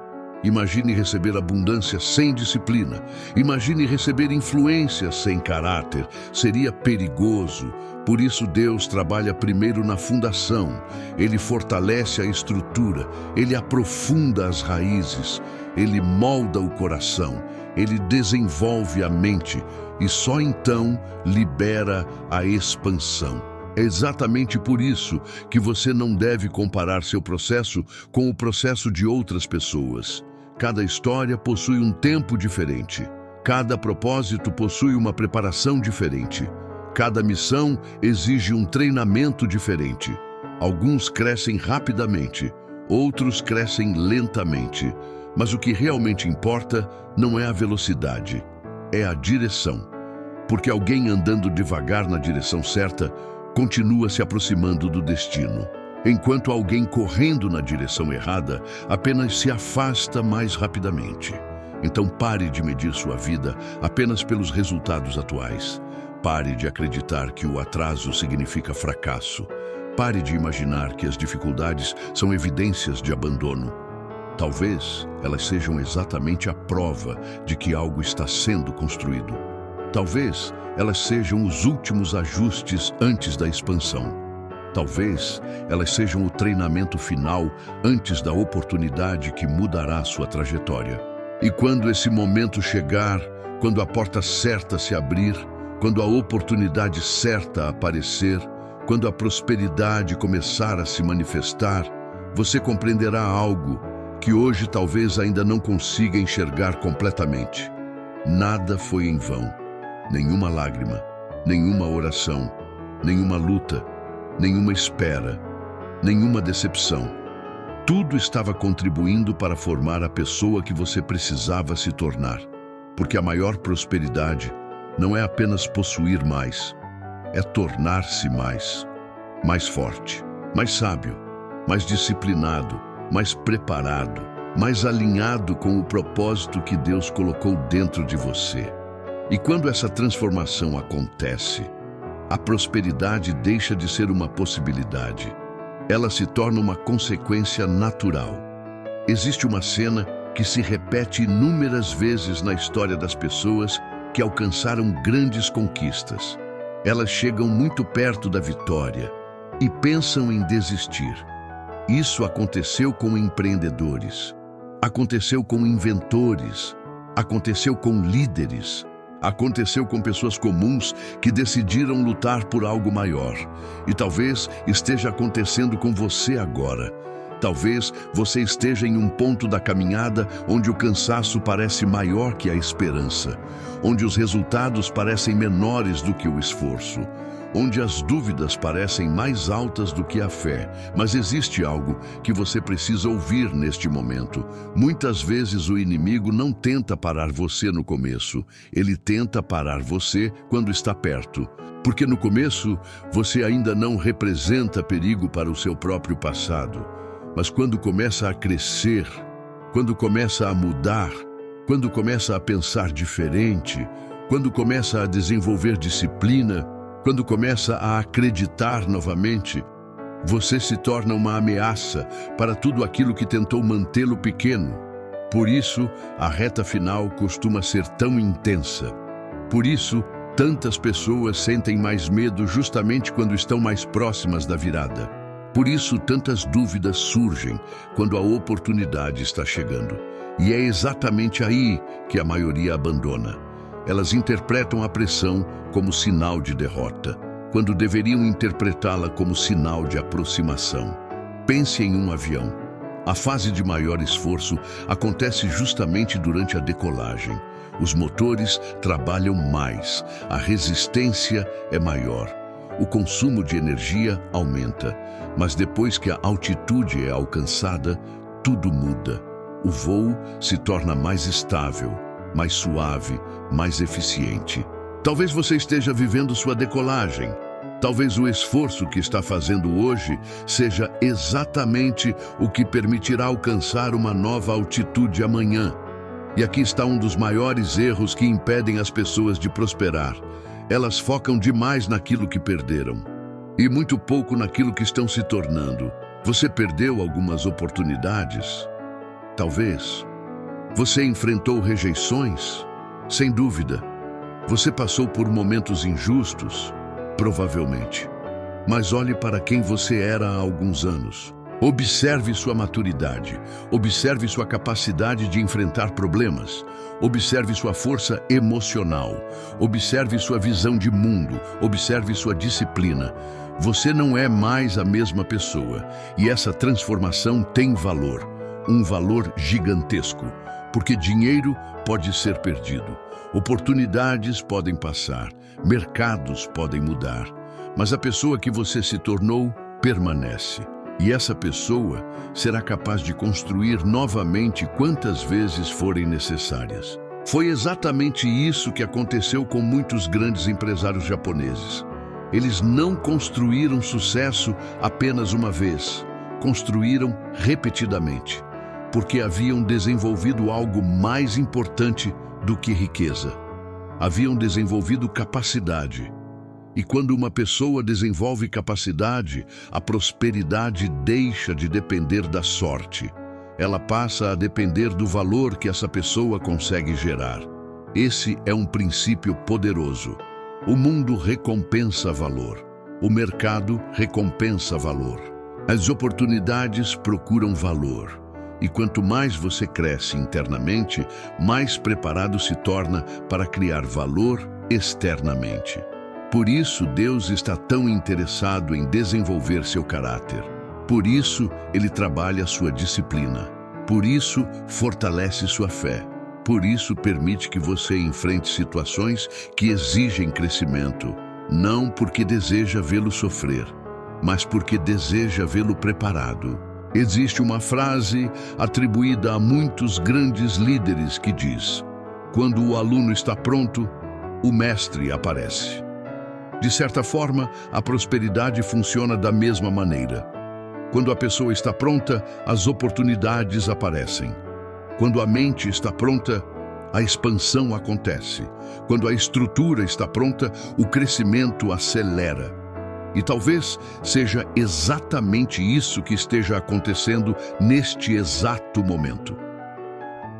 A: Imagine receber abundância sem disciplina. Imagine receber influência sem caráter. Seria perigoso. Por isso Deus trabalha primeiro na fundação. Ele fortalece a estrutura. Ele aprofunda as raízes. Ele molda o coração. Ele desenvolve a mente. E só então libera a expansão. É exatamente por isso que você não deve comparar seu processo com o processo de outras pessoas. Cada história possui um tempo diferente. Cada propósito possui uma preparação diferente. Cada missão exige um treinamento diferente. Alguns crescem rapidamente, outros crescem lentamente. Mas o que realmente importa não é a velocidade, é a direção. Porque alguém andando devagar na direção certa continua se aproximando do destino, enquanto alguém correndo na direção errada apenas se afasta mais rapidamente. Então pare de medir sua vida apenas pelos resultados atuais. Pare de acreditar que o atraso significa fracasso. Pare de imaginar que as dificuldades são evidências de abandono. Talvez elas sejam exatamente a prova de que algo está sendo construído. Talvez elas sejam os últimos ajustes antes da expansão. Talvez elas sejam o treinamento final antes da oportunidade que mudará sua trajetória. E quando esse momento chegar, quando a porta certa se abrir, quando a oportunidade certa aparecer, quando a prosperidade começar a se manifestar, você compreenderá algo que hoje talvez ainda não consiga enxergar completamente. Nada foi em vão. Nenhuma lágrima, nenhuma oração, nenhuma luta, nenhuma espera, nenhuma decepção. Tudo estava contribuindo para formar a pessoa que você precisava se tornar. Porque a maior prosperidade não é apenas possuir mais, é tornar-se mais. Mais forte, mais sábio, mais disciplinado, mais preparado, mais alinhado com o propósito que Deus colocou dentro de você. E quando essa transformação acontece, a prosperidade deixa de ser uma possibilidade. Ela se torna uma consequência natural. Existe uma cena que se repete inúmeras vezes na história das pessoas que alcançaram grandes conquistas. Elas chegam muito perto da vitória e pensam em desistir. Isso aconteceu com empreendedores, aconteceu com inventores, aconteceu com líderes. Aconteceu com pessoas comuns que decidiram lutar por algo maior. E talvez esteja acontecendo com você agora. Talvez você esteja em um ponto da caminhada onde o cansaço parece maior que a esperança, onde os resultados parecem menores do que o esforço, onde as dúvidas parecem mais altas do que a fé. Mas existe algo que você precisa ouvir neste momento. Muitas vezes o inimigo não tenta parar você no começo. Ele tenta parar você quando está perto. Porque no começo você ainda não representa perigo para o seu próprio passado. Mas quando começa a crescer, quando começa a mudar, quando começa a pensar diferente, quando começa a desenvolver disciplina, quando começa a acreditar novamente, você se torna uma ameaça para tudo aquilo que tentou mantê-lo pequeno. Por isso, a reta final costuma ser tão intensa. Por isso, tantas pessoas sentem mais medo justamente quando estão mais próximas da virada. Por isso, tantas dúvidas surgem quando a oportunidade está chegando. E é exatamente aí que a maioria abandona. Elas interpretam a pressão como sinal de derrota, quando deveriam interpretá-la como sinal de aproximação. Pense em um avião. A fase de maior esforço acontece justamente durante a decolagem. Os motores trabalham mais, a resistência é maior, o consumo de energia aumenta, mas depois que a altitude é alcançada, tudo muda. O voo se torna mais estável, mais suave, mais eficiente. Talvez você esteja vivendo sua decolagem. Talvez o esforço que está fazendo hoje seja exatamente o que permitirá alcançar uma nova altitude amanhã. E aqui está um dos maiores erros que impedem as pessoas de prosperar. Elas focam demais naquilo que perderam e muito pouco naquilo que estão se tornando. Você perdeu algumas oportunidades? Talvez. Você enfrentou rejeições? Sem dúvida. Você passou por momentos injustos? Provavelmente. Mas olhe para quem você era há alguns anos. Observe sua maturidade. Observe sua capacidade de enfrentar problemas. Observe sua força emocional. Observe sua visão de mundo. Observe sua disciplina. Você não é mais a mesma pessoa. E essa transformação tem valor. Um valor gigantesco. Porque dinheiro pode ser perdido, oportunidades podem passar, mercados podem mudar, mas a pessoa que você se tornou permanece. E essa pessoa será capaz de construir novamente quantas vezes forem necessárias. Foi exatamente isso que aconteceu com muitos grandes empresários japoneses. Eles não construíram sucesso apenas uma vez, construíram repetidamente. Porque haviam desenvolvido algo mais importante do que riqueza. Haviam desenvolvido capacidade. E quando uma pessoa desenvolve capacidade, a prosperidade deixa de depender da sorte. Ela passa a depender do valor que essa pessoa consegue gerar. Esse é um princípio poderoso. O mundo recompensa valor. O mercado recompensa valor. As oportunidades procuram valor. E quanto mais você cresce internamente, mais preparado se torna para criar valor externamente. Por isso, Deus está tão interessado em desenvolver seu caráter. Por isso, Ele trabalha sua disciplina. Por isso, fortalece sua fé. Por isso, permite que você enfrente situações que exigem crescimento, não porque deseja vê-lo sofrer, mas porque deseja vê-lo preparado. Existe uma frase atribuída a muitos grandes líderes que diz: quando o aluno está pronto, o mestre aparece. De certa forma, a prosperidade funciona da mesma maneira. Quando a pessoa está pronta, as oportunidades aparecem. Quando a mente está pronta, a expansão acontece. Quando a estrutura está pronta, o crescimento acelera. E talvez seja exatamente isso que esteja acontecendo neste exato momento.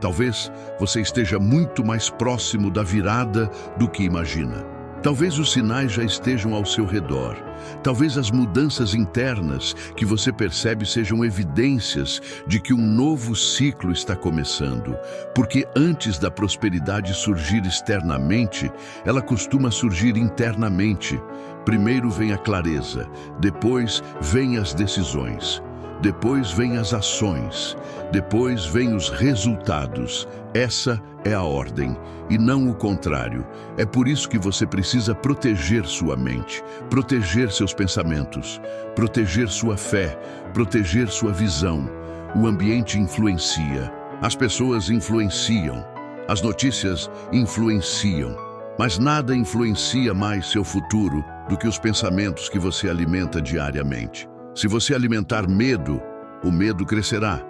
A: Talvez você esteja muito mais próximo da virada do que imagina. Talvez os sinais já estejam ao seu redor. Talvez as mudanças internas que você percebe sejam evidências de que um novo ciclo está começando. Porque antes da prosperidade surgir externamente, ela costuma surgir internamente. Primeiro vem a clareza, depois vêm as decisões. depois vêm as ações, depois vêm os resultados. Essa é a ordem, e não o contrário. É por isso que você precisa proteger sua mente, proteger seus pensamentos, proteger sua fé, proteger sua visão. O ambiente influencia, as pessoas influenciam, as notícias influenciam, mas nada influencia mais seu futuro do que os pensamentos que você alimenta diariamente. Se você alimentar medo, o medo crescerá.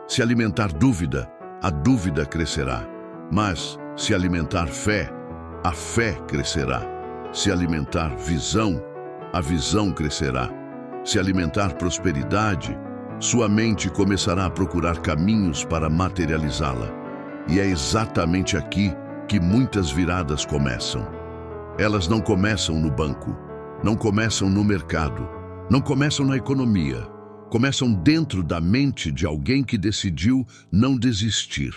A: Se alimentar dúvida, a dúvida crescerá. Mas, se alimentar fé, a fé crescerá. Se alimentar visão, a visão crescerá. Se alimentar prosperidade, sua mente começará a procurar caminhos para materializá-la. E é exatamente aqui que muitas viradas começam. Elas não começam no banco, não começam no mercado, não começam na economia. Começam dentro da mente de alguém que decidiu não desistir.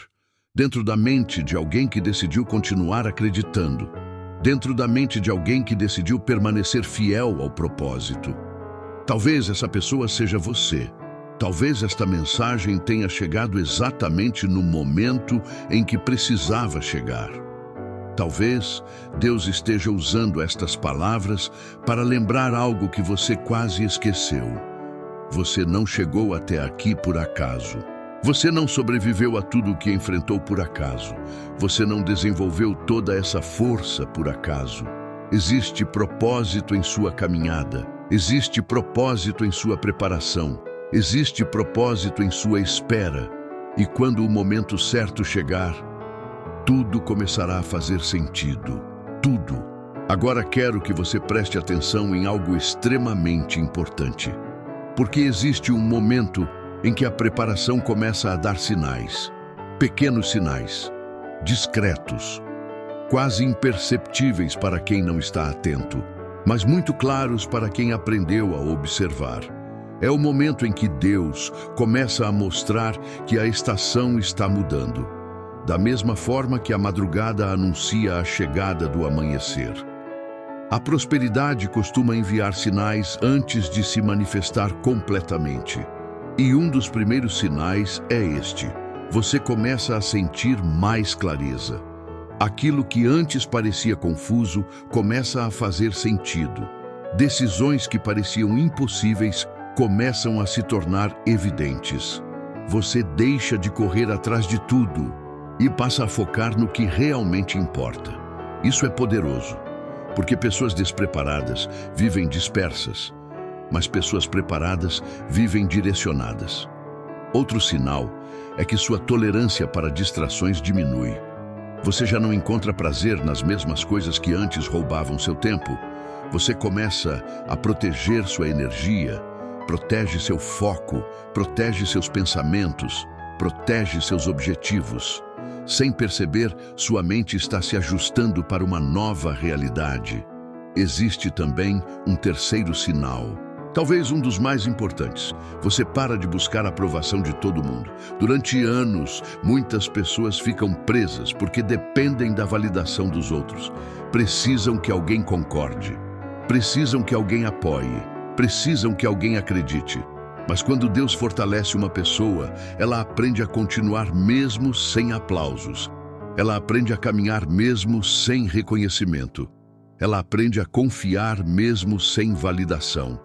A: Dentro da mente de alguém que decidiu continuar acreditando. Dentro da mente de alguém que decidiu permanecer fiel ao propósito. Talvez essa pessoa seja você. Talvez esta mensagem tenha chegado exatamente no momento em que precisava chegar. Talvez Deus esteja usando estas palavras para lembrar algo que você quase esqueceu. Você não chegou até aqui por acaso. Você não sobreviveu a tudo o que enfrentou por acaso. Você não desenvolveu toda essa força por acaso. Existe propósito em sua caminhada. Existe propósito em sua preparação. Existe propósito em sua espera. E quando o momento certo chegar, tudo começará a fazer sentido. Tudo. Agora quero que você preste atenção em algo extremamente importante. Porque existe um momento em que a preparação começa a dar sinais. Pequenos sinais. Discretos. Quase imperceptíveis para quem não está atento, mas muito claros para quem aprendeu a observar. É o momento em que Deus começa a mostrar que a estação está mudando. Da mesma forma que a madrugada anuncia a chegada do amanhecer. A prosperidade costuma enviar sinais antes de se manifestar completamente. E um dos primeiros sinais é este. Você começa a sentir mais clareza. Aquilo que antes parecia confuso começa a fazer sentido. Decisões que pareciam impossíveis começam a se tornar evidentes. Você deixa de correr atrás de tudo e passa a focar no que realmente importa. Isso é poderoso, porque pessoas despreparadas vivem dispersas, mas pessoas preparadas vivem direcionadas. Outro sinal é que sua tolerância para distrações diminui. Você já não encontra prazer nas mesmas coisas que antes roubavam seu tempo. Você começa a proteger sua energia, protege seu foco, protege seus pensamentos, protege seus objetivos. Sem perceber, sua mente está se ajustando para uma nova realidade. Existe também um terceiro sinal. Talvez um dos mais importantes. Você para de buscar a aprovação de todo mundo. Durante anos, muitas pessoas ficam presas porque dependem da validação dos outros. Precisam que alguém concorde. Precisam que alguém apoie. Precisam que alguém acredite. Mas quando Deus fortalece uma pessoa, ela aprende a continuar mesmo sem aplausos. Ela aprende a caminhar mesmo sem reconhecimento. Ela aprende a confiar mesmo sem validação.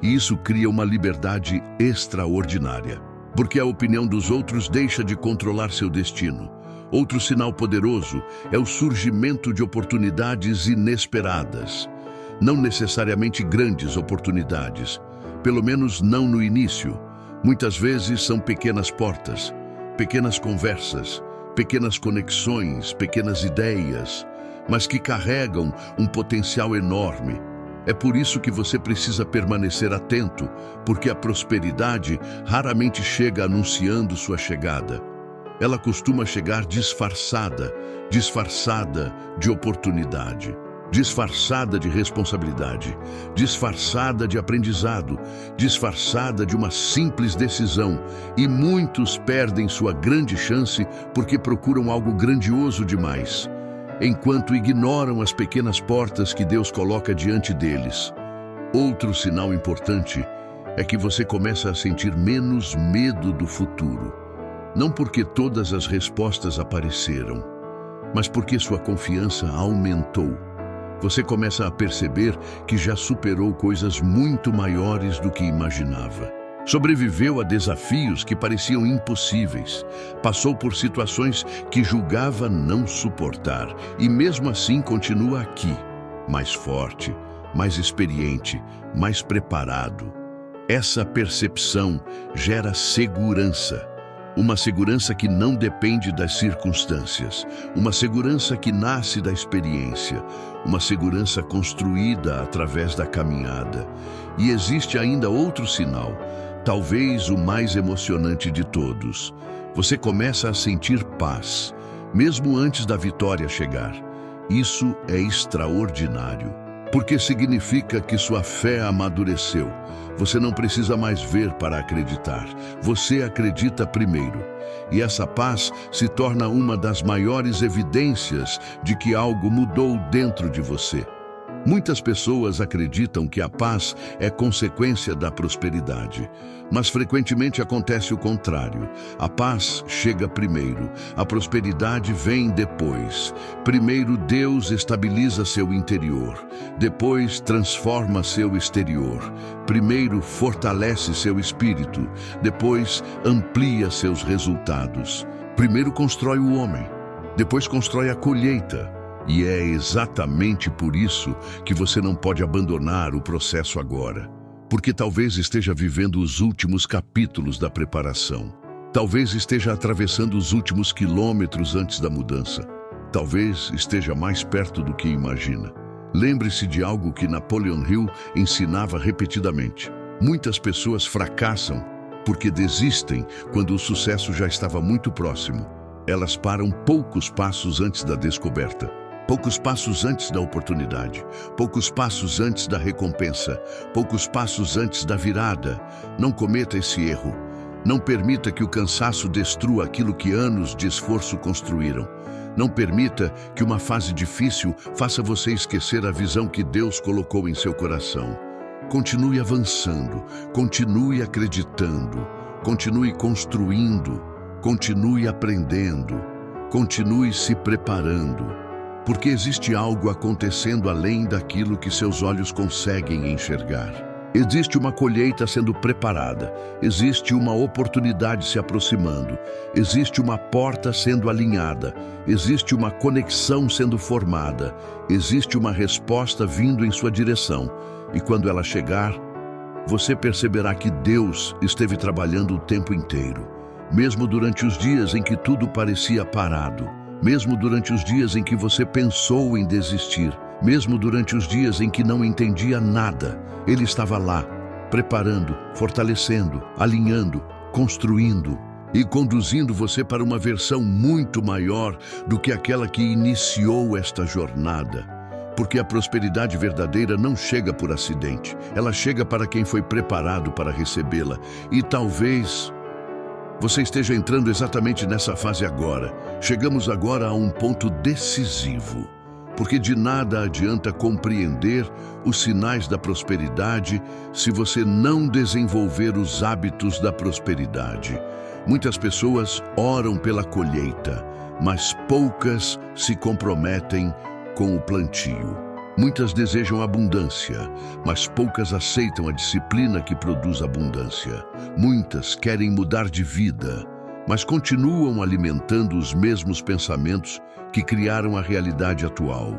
A: E isso cria uma liberdade extraordinária, porque a opinião dos outros deixa de controlar seu destino. Outro sinal poderoso é o surgimento de oportunidades inesperadas. Não necessariamente grandes oportunidades, pelo menos não no início. Muitas vezes são pequenas portas, pequenas conversas, pequenas conexões, pequenas ideias, mas que carregam um potencial enorme. É por isso que você precisa permanecer atento, porque a prosperidade raramente chega anunciando sua chegada. Ela costuma chegar disfarçada de oportunidade, disfarçada de responsabilidade, disfarçada de aprendizado, disfarçada de uma simples decisão. E muitos perdem sua grande chance porque procuram algo grandioso demais, enquanto ignoram as pequenas portas que Deus coloca diante deles. Outro sinal importante é que você começa a sentir menos medo do futuro. Não porque todas as respostas apareceram, mas porque sua confiança aumentou. Você começa a perceber que já superou coisas muito maiores do que imaginava. Sobreviveu a desafios que pareciam impossíveis. Passou por situações que julgava não suportar e mesmo assim continua aqui, mais forte, mais experiente, mais preparado. Essa percepção gera segurança. Uma segurança que não depende das circunstâncias. Uma segurança que nasce da experiência. Uma segurança construída através da caminhada. E existe ainda outro sinal, talvez o mais emocionante de todos. Você começa a sentir paz, mesmo antes da vitória chegar. Isso é extraordinário, porque significa que sua fé amadureceu. Você não precisa mais ver para acreditar. Você acredita primeiro. E essa paz se torna uma das maiores evidências de que algo mudou dentro de você. Muitas pessoas acreditam que a paz é consequência da prosperidade, mas frequentemente acontece o contrário. A paz chega primeiro, a prosperidade vem depois. Primeiro Deus estabiliza seu interior, depois transforma seu exterior. Primeiro fortalece seu espírito, depois amplia seus resultados. Primeiro constrói o homem, depois constrói a colheita. E é exatamente por isso que você não pode abandonar o processo agora. Porque talvez esteja vivendo os últimos capítulos da preparação. Talvez esteja atravessando os últimos quilômetros antes da mudança. Talvez esteja mais perto do que imagina. Lembre-se de algo que Napoleon Hill ensinava repetidamente. Muitas pessoas fracassam porque desistem quando o sucesso já estava muito próximo. Elas param poucos passos antes da descoberta. Poucos passos antes da oportunidade, poucos passos antes da recompensa, poucos passos antes da virada. Não cometa esse erro. Não permita que o cansaço destrua aquilo que anos de esforço construíram. Não permita que uma fase difícil faça você esquecer a visão que Deus colocou em seu coração. Continue avançando, continue acreditando, continue construindo, continue aprendendo, continue se preparando. Porque existe algo acontecendo além daquilo que seus olhos conseguem enxergar. Existe uma colheita sendo preparada, existe uma oportunidade se aproximando, existe uma porta sendo alinhada, existe uma conexão sendo formada, existe uma resposta vindo em sua direção. E quando ela chegar, você perceberá que Deus esteve trabalhando o tempo inteiro, mesmo durante os dias em que tudo parecia parado. Mesmo durante os dias em que você pensou em desistir, mesmo durante os dias em que não entendia nada, Ele estava lá, preparando, fortalecendo, alinhando, construindo e conduzindo você para uma versão muito maior do que aquela que iniciou esta jornada. Porque a prosperidade verdadeira não chega por acidente, ela chega para quem foi preparado para recebê-la. E talvez você esteja entrando exatamente nessa fase agora. Chegamos agora a um ponto decisivo, porque de nada adianta compreender os sinais da prosperidade se você não desenvolver os hábitos da prosperidade. Muitas pessoas oram pela colheita, mas poucas se comprometem com o plantio. Muitas desejam abundância, mas poucas aceitam a disciplina que produz abundância. Muitas querem mudar de vida, mas continuam alimentando os mesmos pensamentos que criaram a realidade atual.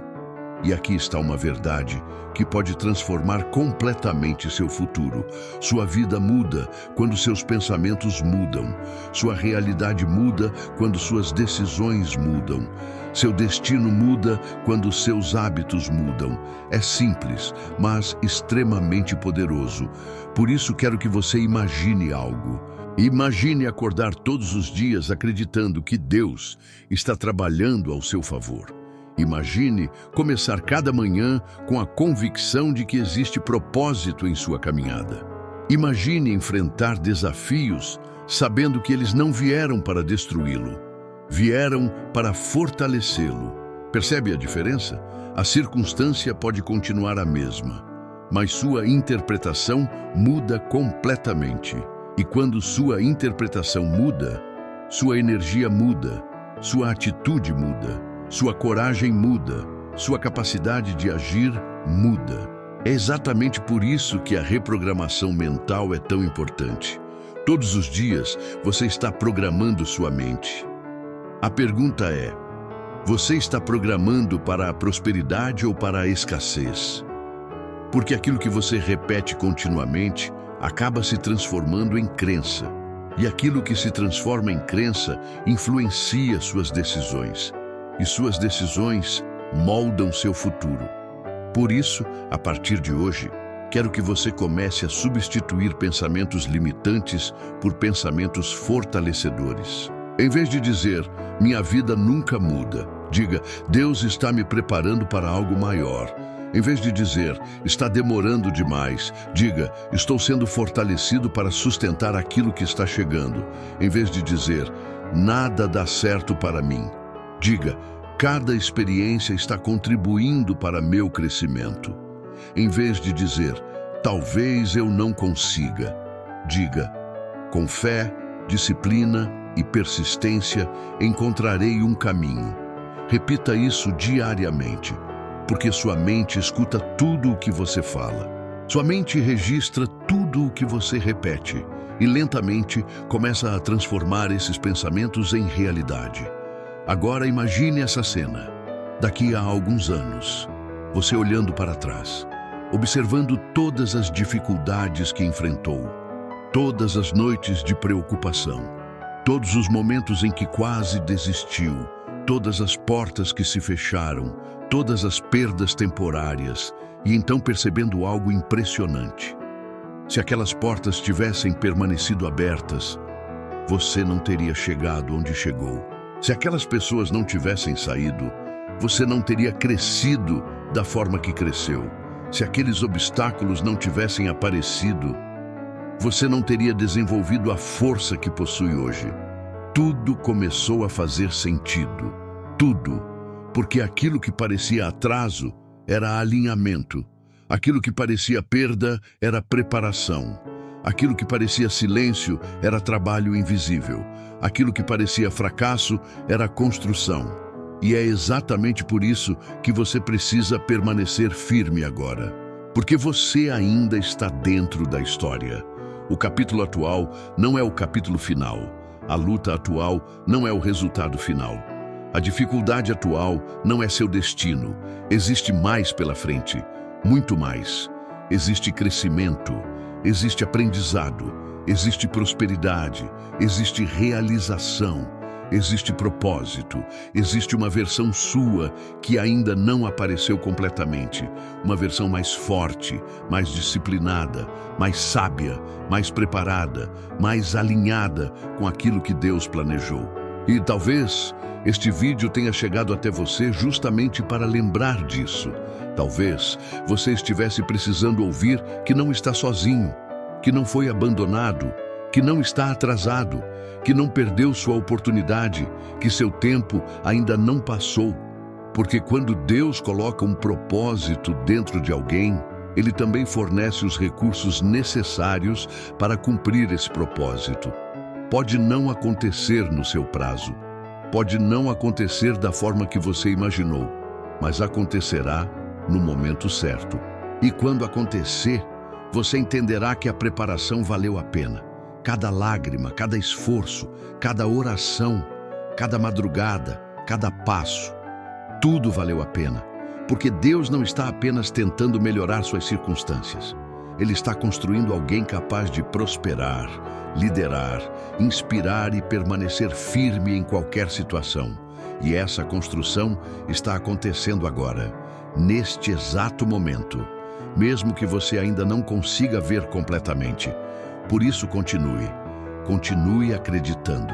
A: E aqui está uma verdade que pode transformar completamente seu futuro. Sua vida muda quando seus pensamentos mudam. Sua realidade muda quando suas decisões mudam. Seu destino muda quando seus hábitos mudam. É simples, mas extremamente poderoso. Por isso quero que você imagine algo. Imagine acordar todos os dias acreditando que Deus está trabalhando ao seu favor. Imagine começar cada manhã com a convicção de que existe propósito em sua caminhada. Imagine enfrentar desafios sabendo que eles não vieram para destruí-lo, vieram para fortalecê-lo. Percebe a diferença? A circunstância pode continuar a mesma, mas sua interpretação muda completamente. E quando sua interpretação muda, sua energia muda, sua atitude muda, sua coragem muda, sua capacidade de agir muda. É exatamente por isso que a reprogramação mental é tão importante. Todos os dias você está programando sua mente. A pergunta é: você está programando para a prosperidade ou para a escassez? Porque aquilo que você repete continuamente acaba se transformando em crença. E aquilo que se transforma em crença influencia suas decisões. E suas decisões moldam seu futuro. Por isso, a partir de hoje, quero que você comece a substituir pensamentos limitantes por pensamentos fortalecedores. Em vez de dizer, minha vida nunca muda, diga, Deus está me preparando para algo maior. Em vez de dizer, está demorando demais, diga, estou sendo fortalecido para sustentar aquilo que está chegando. Em vez de dizer, nada dá certo para mim, diga, cada experiência está contribuindo para meu crescimento. Em vez de dizer, talvez eu não consiga, diga, com fé, disciplina e persistência, encontrarei um caminho. Repita isso diariamente, porque sua mente escuta tudo o que você fala. Sua mente registra tudo o que você repete e lentamente começa a transformar esses pensamentos em realidade. Agora imagine essa cena. Daqui a alguns anos, você olhando para trás, observando todas as dificuldades que enfrentou, todas as noites de preocupação, todos os momentos em que quase desistiu, todas as portas que se fecharam, todas as perdas temporárias, e então percebendo algo impressionante. Se aquelas portas tivessem permanecido abertas, você não teria chegado onde chegou. Se aquelas pessoas não tivessem saído, você não teria crescido da forma que cresceu. Se aqueles obstáculos não tivessem aparecido, você não teria desenvolvido a força que possui hoje. Tudo começou a fazer sentido. Tudo. Porque aquilo que parecia atraso era alinhamento. Aquilo que parecia perda era preparação. Aquilo que parecia silêncio era trabalho invisível. Aquilo que parecia fracasso era construção. E é exatamente por isso que você precisa permanecer firme agora. Porque você ainda está dentro da história. O capítulo atual não é o capítulo final. A luta atual não é o resultado final. A dificuldade atual não é seu destino. Existe mais pela frente, muito mais. Existe crescimento, existe aprendizado, existe prosperidade, existe realização, existe propósito, existe uma versão sua que ainda não apareceu completamente. Uma versão mais forte, mais disciplinada, mais sábia, mais preparada, mais alinhada com aquilo que Deus planejou. E talvez este vídeo tenha chegado até você justamente para lembrar disso. Talvez você estivesse precisando ouvir que não está sozinho, que não foi abandonado, que não está atrasado, que não perdeu sua oportunidade, que seu tempo ainda não passou. Porque quando Deus coloca um propósito dentro de alguém, Ele também fornece os recursos necessários para cumprir esse propósito. Pode não acontecer no seu prazo, pode não acontecer da forma que você imaginou, mas acontecerá no momento certo. E quando acontecer, você entenderá que a preparação valeu a pena. Cada lágrima, cada esforço, cada oração, cada madrugada, cada passo, tudo valeu a pena. Porque Deus não está apenas tentando melhorar suas circunstâncias. Ele está construindo alguém capaz de prosperar, liderar, inspirar e permanecer firme em qualquer situação. E essa construção está acontecendo agora, neste exato momento, mesmo que você ainda não consiga ver completamente. Por isso continue acreditando,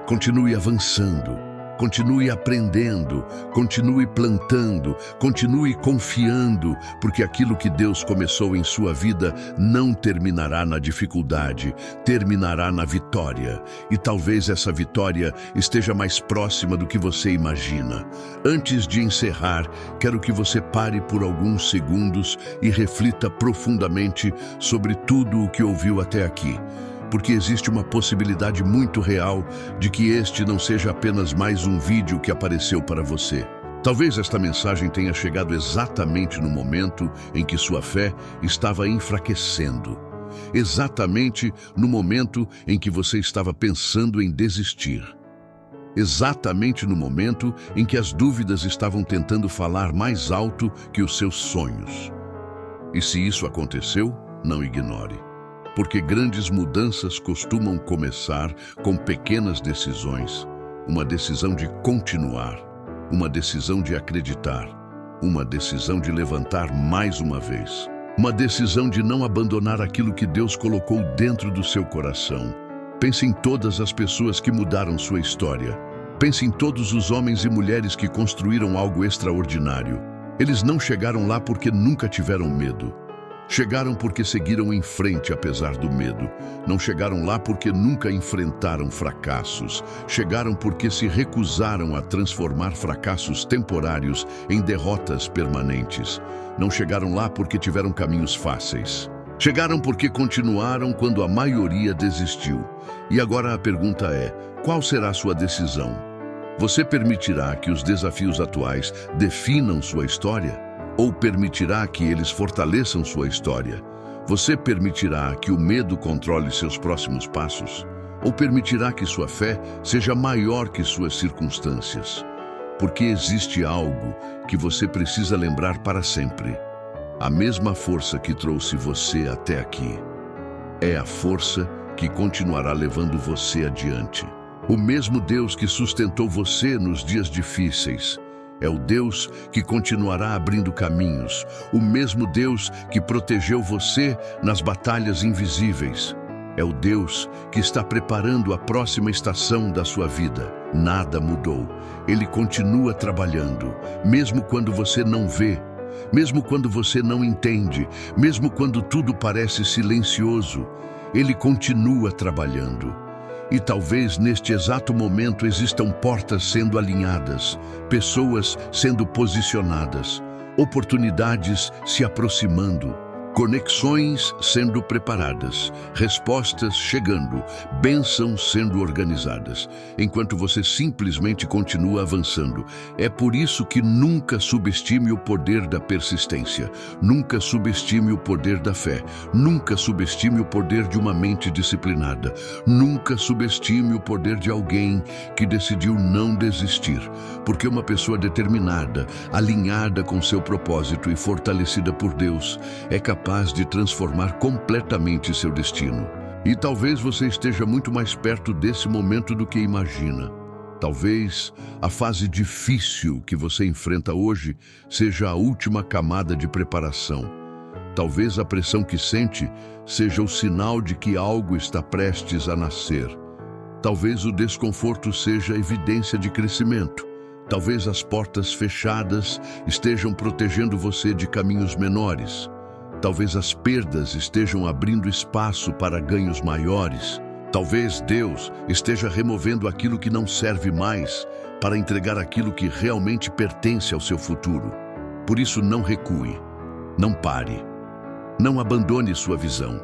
A: continue avançando, Continue aprendendo, continue plantando, continue confiando, porque aquilo que Deus começou em sua vida não terminará na dificuldade, terminará na vitória. E talvez essa vitória esteja mais próxima do que você imagina. Antes de encerrar, quero que você pare por alguns segundos e reflita profundamente sobre tudo o que ouviu até aqui. Porque existe uma possibilidade muito real de que este não seja apenas mais um vídeo que apareceu para você. Talvez esta mensagem tenha chegado exatamente no momento em que sua fé estava enfraquecendo. Exatamente no momento em que você estava pensando em desistir. Exatamente no momento em que as dúvidas estavam tentando falar mais alto que os seus sonhos. E se isso aconteceu, não ignore. Porque grandes mudanças costumam começar com pequenas decisões. Uma decisão de continuar, uma decisão de acreditar, uma decisão de levantar mais uma vez. Uma decisão de não abandonar aquilo que Deus colocou dentro do seu coração. Pense em todas as pessoas que mudaram sua história. Pense em todos os homens e mulheres que construíram algo extraordinário. Eles não chegaram lá porque nunca tiveram medo. Chegaram porque seguiram em frente apesar do medo. Não chegaram lá porque nunca enfrentaram fracassos. Chegaram porque se recusaram a transformar fracassos temporários em derrotas permanentes. Não chegaram lá porque tiveram caminhos fáceis. Chegaram porque continuaram quando a maioria desistiu. E agora a pergunta é: qual será a sua decisão? Você permitirá que os desafios atuais definam sua história? Ou permitirá que eles fortaleçam sua história? Você permitirá que o medo controle seus próximos passos? Ou permitirá que sua fé seja maior que suas circunstâncias? Porque existe algo que você precisa lembrar para sempre. A mesma força que trouxe você até aqui é a força que continuará levando você adiante. O mesmo Deus que sustentou você nos dias difíceis é o Deus que continuará abrindo caminhos, o mesmo Deus que protegeu você nas batalhas invisíveis. É o Deus que está preparando a próxima estação da sua vida. Nada mudou. Ele continua trabalhando, mesmo quando você não vê, mesmo quando você não entende, mesmo quando tudo parece silencioso. Ele continua trabalhando. E talvez neste exato momento existam portas sendo alinhadas, pessoas sendo posicionadas, oportunidades se aproximando, conexões sendo preparadas, respostas chegando, bênçãos sendo organizadas, enquanto você simplesmente continua avançando. É por isso que nunca subestime o poder da persistência, nunca subestime o poder da fé, nunca subestime o poder de uma mente disciplinada, nunca subestime o poder de alguém que decidiu não desistir, porque uma pessoa determinada, alinhada com seu propósito e fortalecida por Deus, é capaz de transformar completamente seu destino. E talvez você esteja muito mais perto desse momento do que imagina. Talvez a fase difícil que você enfrenta hoje seja a última camada de preparação. Talvez a pressão que sente seja o sinal de que algo está prestes a nascer. Talvez o desconforto seja evidência de crescimento. Talvez as portas fechadas estejam protegendo você de caminhos menores. Talvez as perdas estejam abrindo espaço para ganhos maiores. Talvez Deus esteja removendo aquilo que não serve mais para entregar aquilo que realmente pertence ao seu futuro. Por isso, não recue, não pare, não abandone sua visão,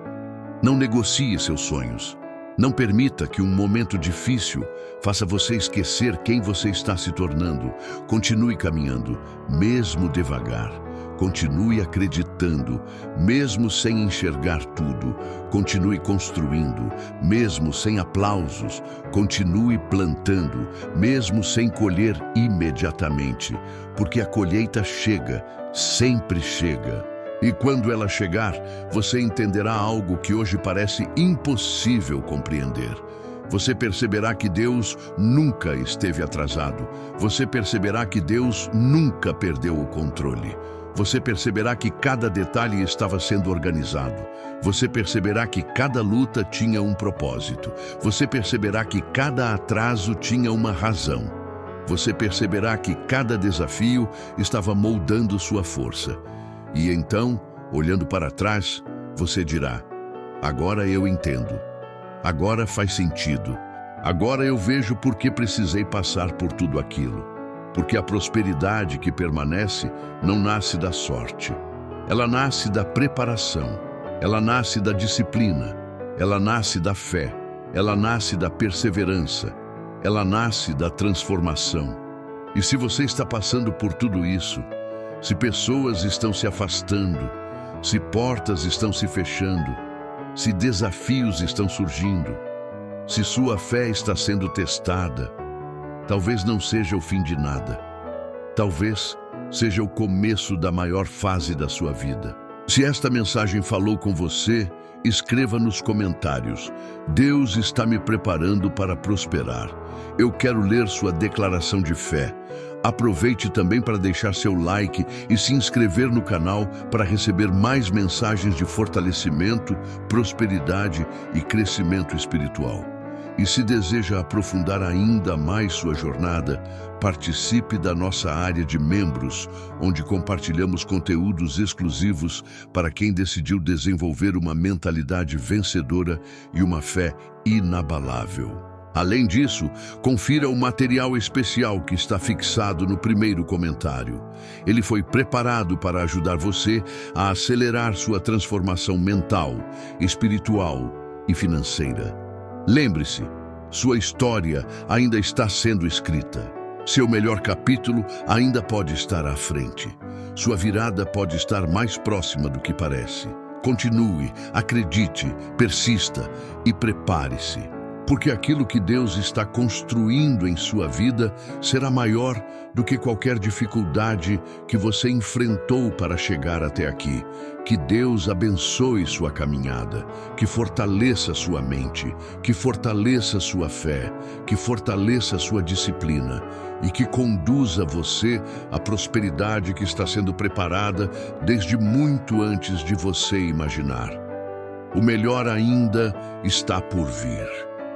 A: não negocie seus sonhos. Não permita que um momento difícil faça você esquecer quem você está se tornando. Continue caminhando, mesmo devagar. Continue acreditando, mesmo sem enxergar tudo. Continue construindo, mesmo sem aplausos. Continue plantando, mesmo sem colher imediatamente. Porque a colheita chega, sempre chega. E quando ela chegar, você entenderá algo que hoje parece impossível compreender. Você perceberá que Deus nunca esteve atrasado. Você perceberá que Deus nunca perdeu o controle. Você perceberá que cada detalhe estava sendo organizado. Você perceberá que cada luta tinha um propósito. Você perceberá que cada atraso tinha uma razão. Você perceberá que cada desafio estava moldando sua força. E então, olhando para trás, você dirá: agora eu entendo. Agora faz sentido. Agora eu vejo por que precisei passar por tudo aquilo. Porque a prosperidade que permanece não nasce da sorte. Ela nasce da preparação. Ela nasce da disciplina. Ela nasce da fé. Ela nasce da perseverança. Ela nasce da transformação. E se você está passando por tudo isso, se pessoas estão se afastando, se portas estão se fechando, se desafios estão surgindo, se sua fé está sendo testada, talvez não seja o fim de nada. Talvez seja o começo da maior fase da sua vida. Se esta mensagem falou com você, escreva nos comentários: Deus está me preparando para prosperar. Eu quero ler sua declaração de fé. Aproveite também para deixar seu like e se inscrever no canal para receber mais mensagens de fortalecimento, prosperidade e crescimento espiritual. E se deseja aprofundar ainda mais sua jornada, participe da nossa área de membros, onde compartilhamos conteúdos exclusivos para quem decidiu desenvolver uma mentalidade vencedora e uma fé inabalável. Além disso, confira o material especial que está fixado no primeiro comentário. Ele foi preparado para ajudar você a acelerar sua transformação mental, espiritual e financeira. Lembre-se, sua história ainda está sendo escrita. Seu melhor capítulo ainda pode estar à frente. Sua virada pode estar mais próxima do que parece. Continue, acredite, persista e prepare-se. Porque aquilo que Deus está construindo em sua vida será maior do que qualquer dificuldade que você enfrentou para chegar até aqui. Que Deus abençoe sua caminhada, que fortaleça sua mente, que fortaleça sua fé, que fortaleça sua disciplina e que conduza você à prosperidade que está sendo preparada desde muito antes de você imaginar. O melhor ainda está por vir.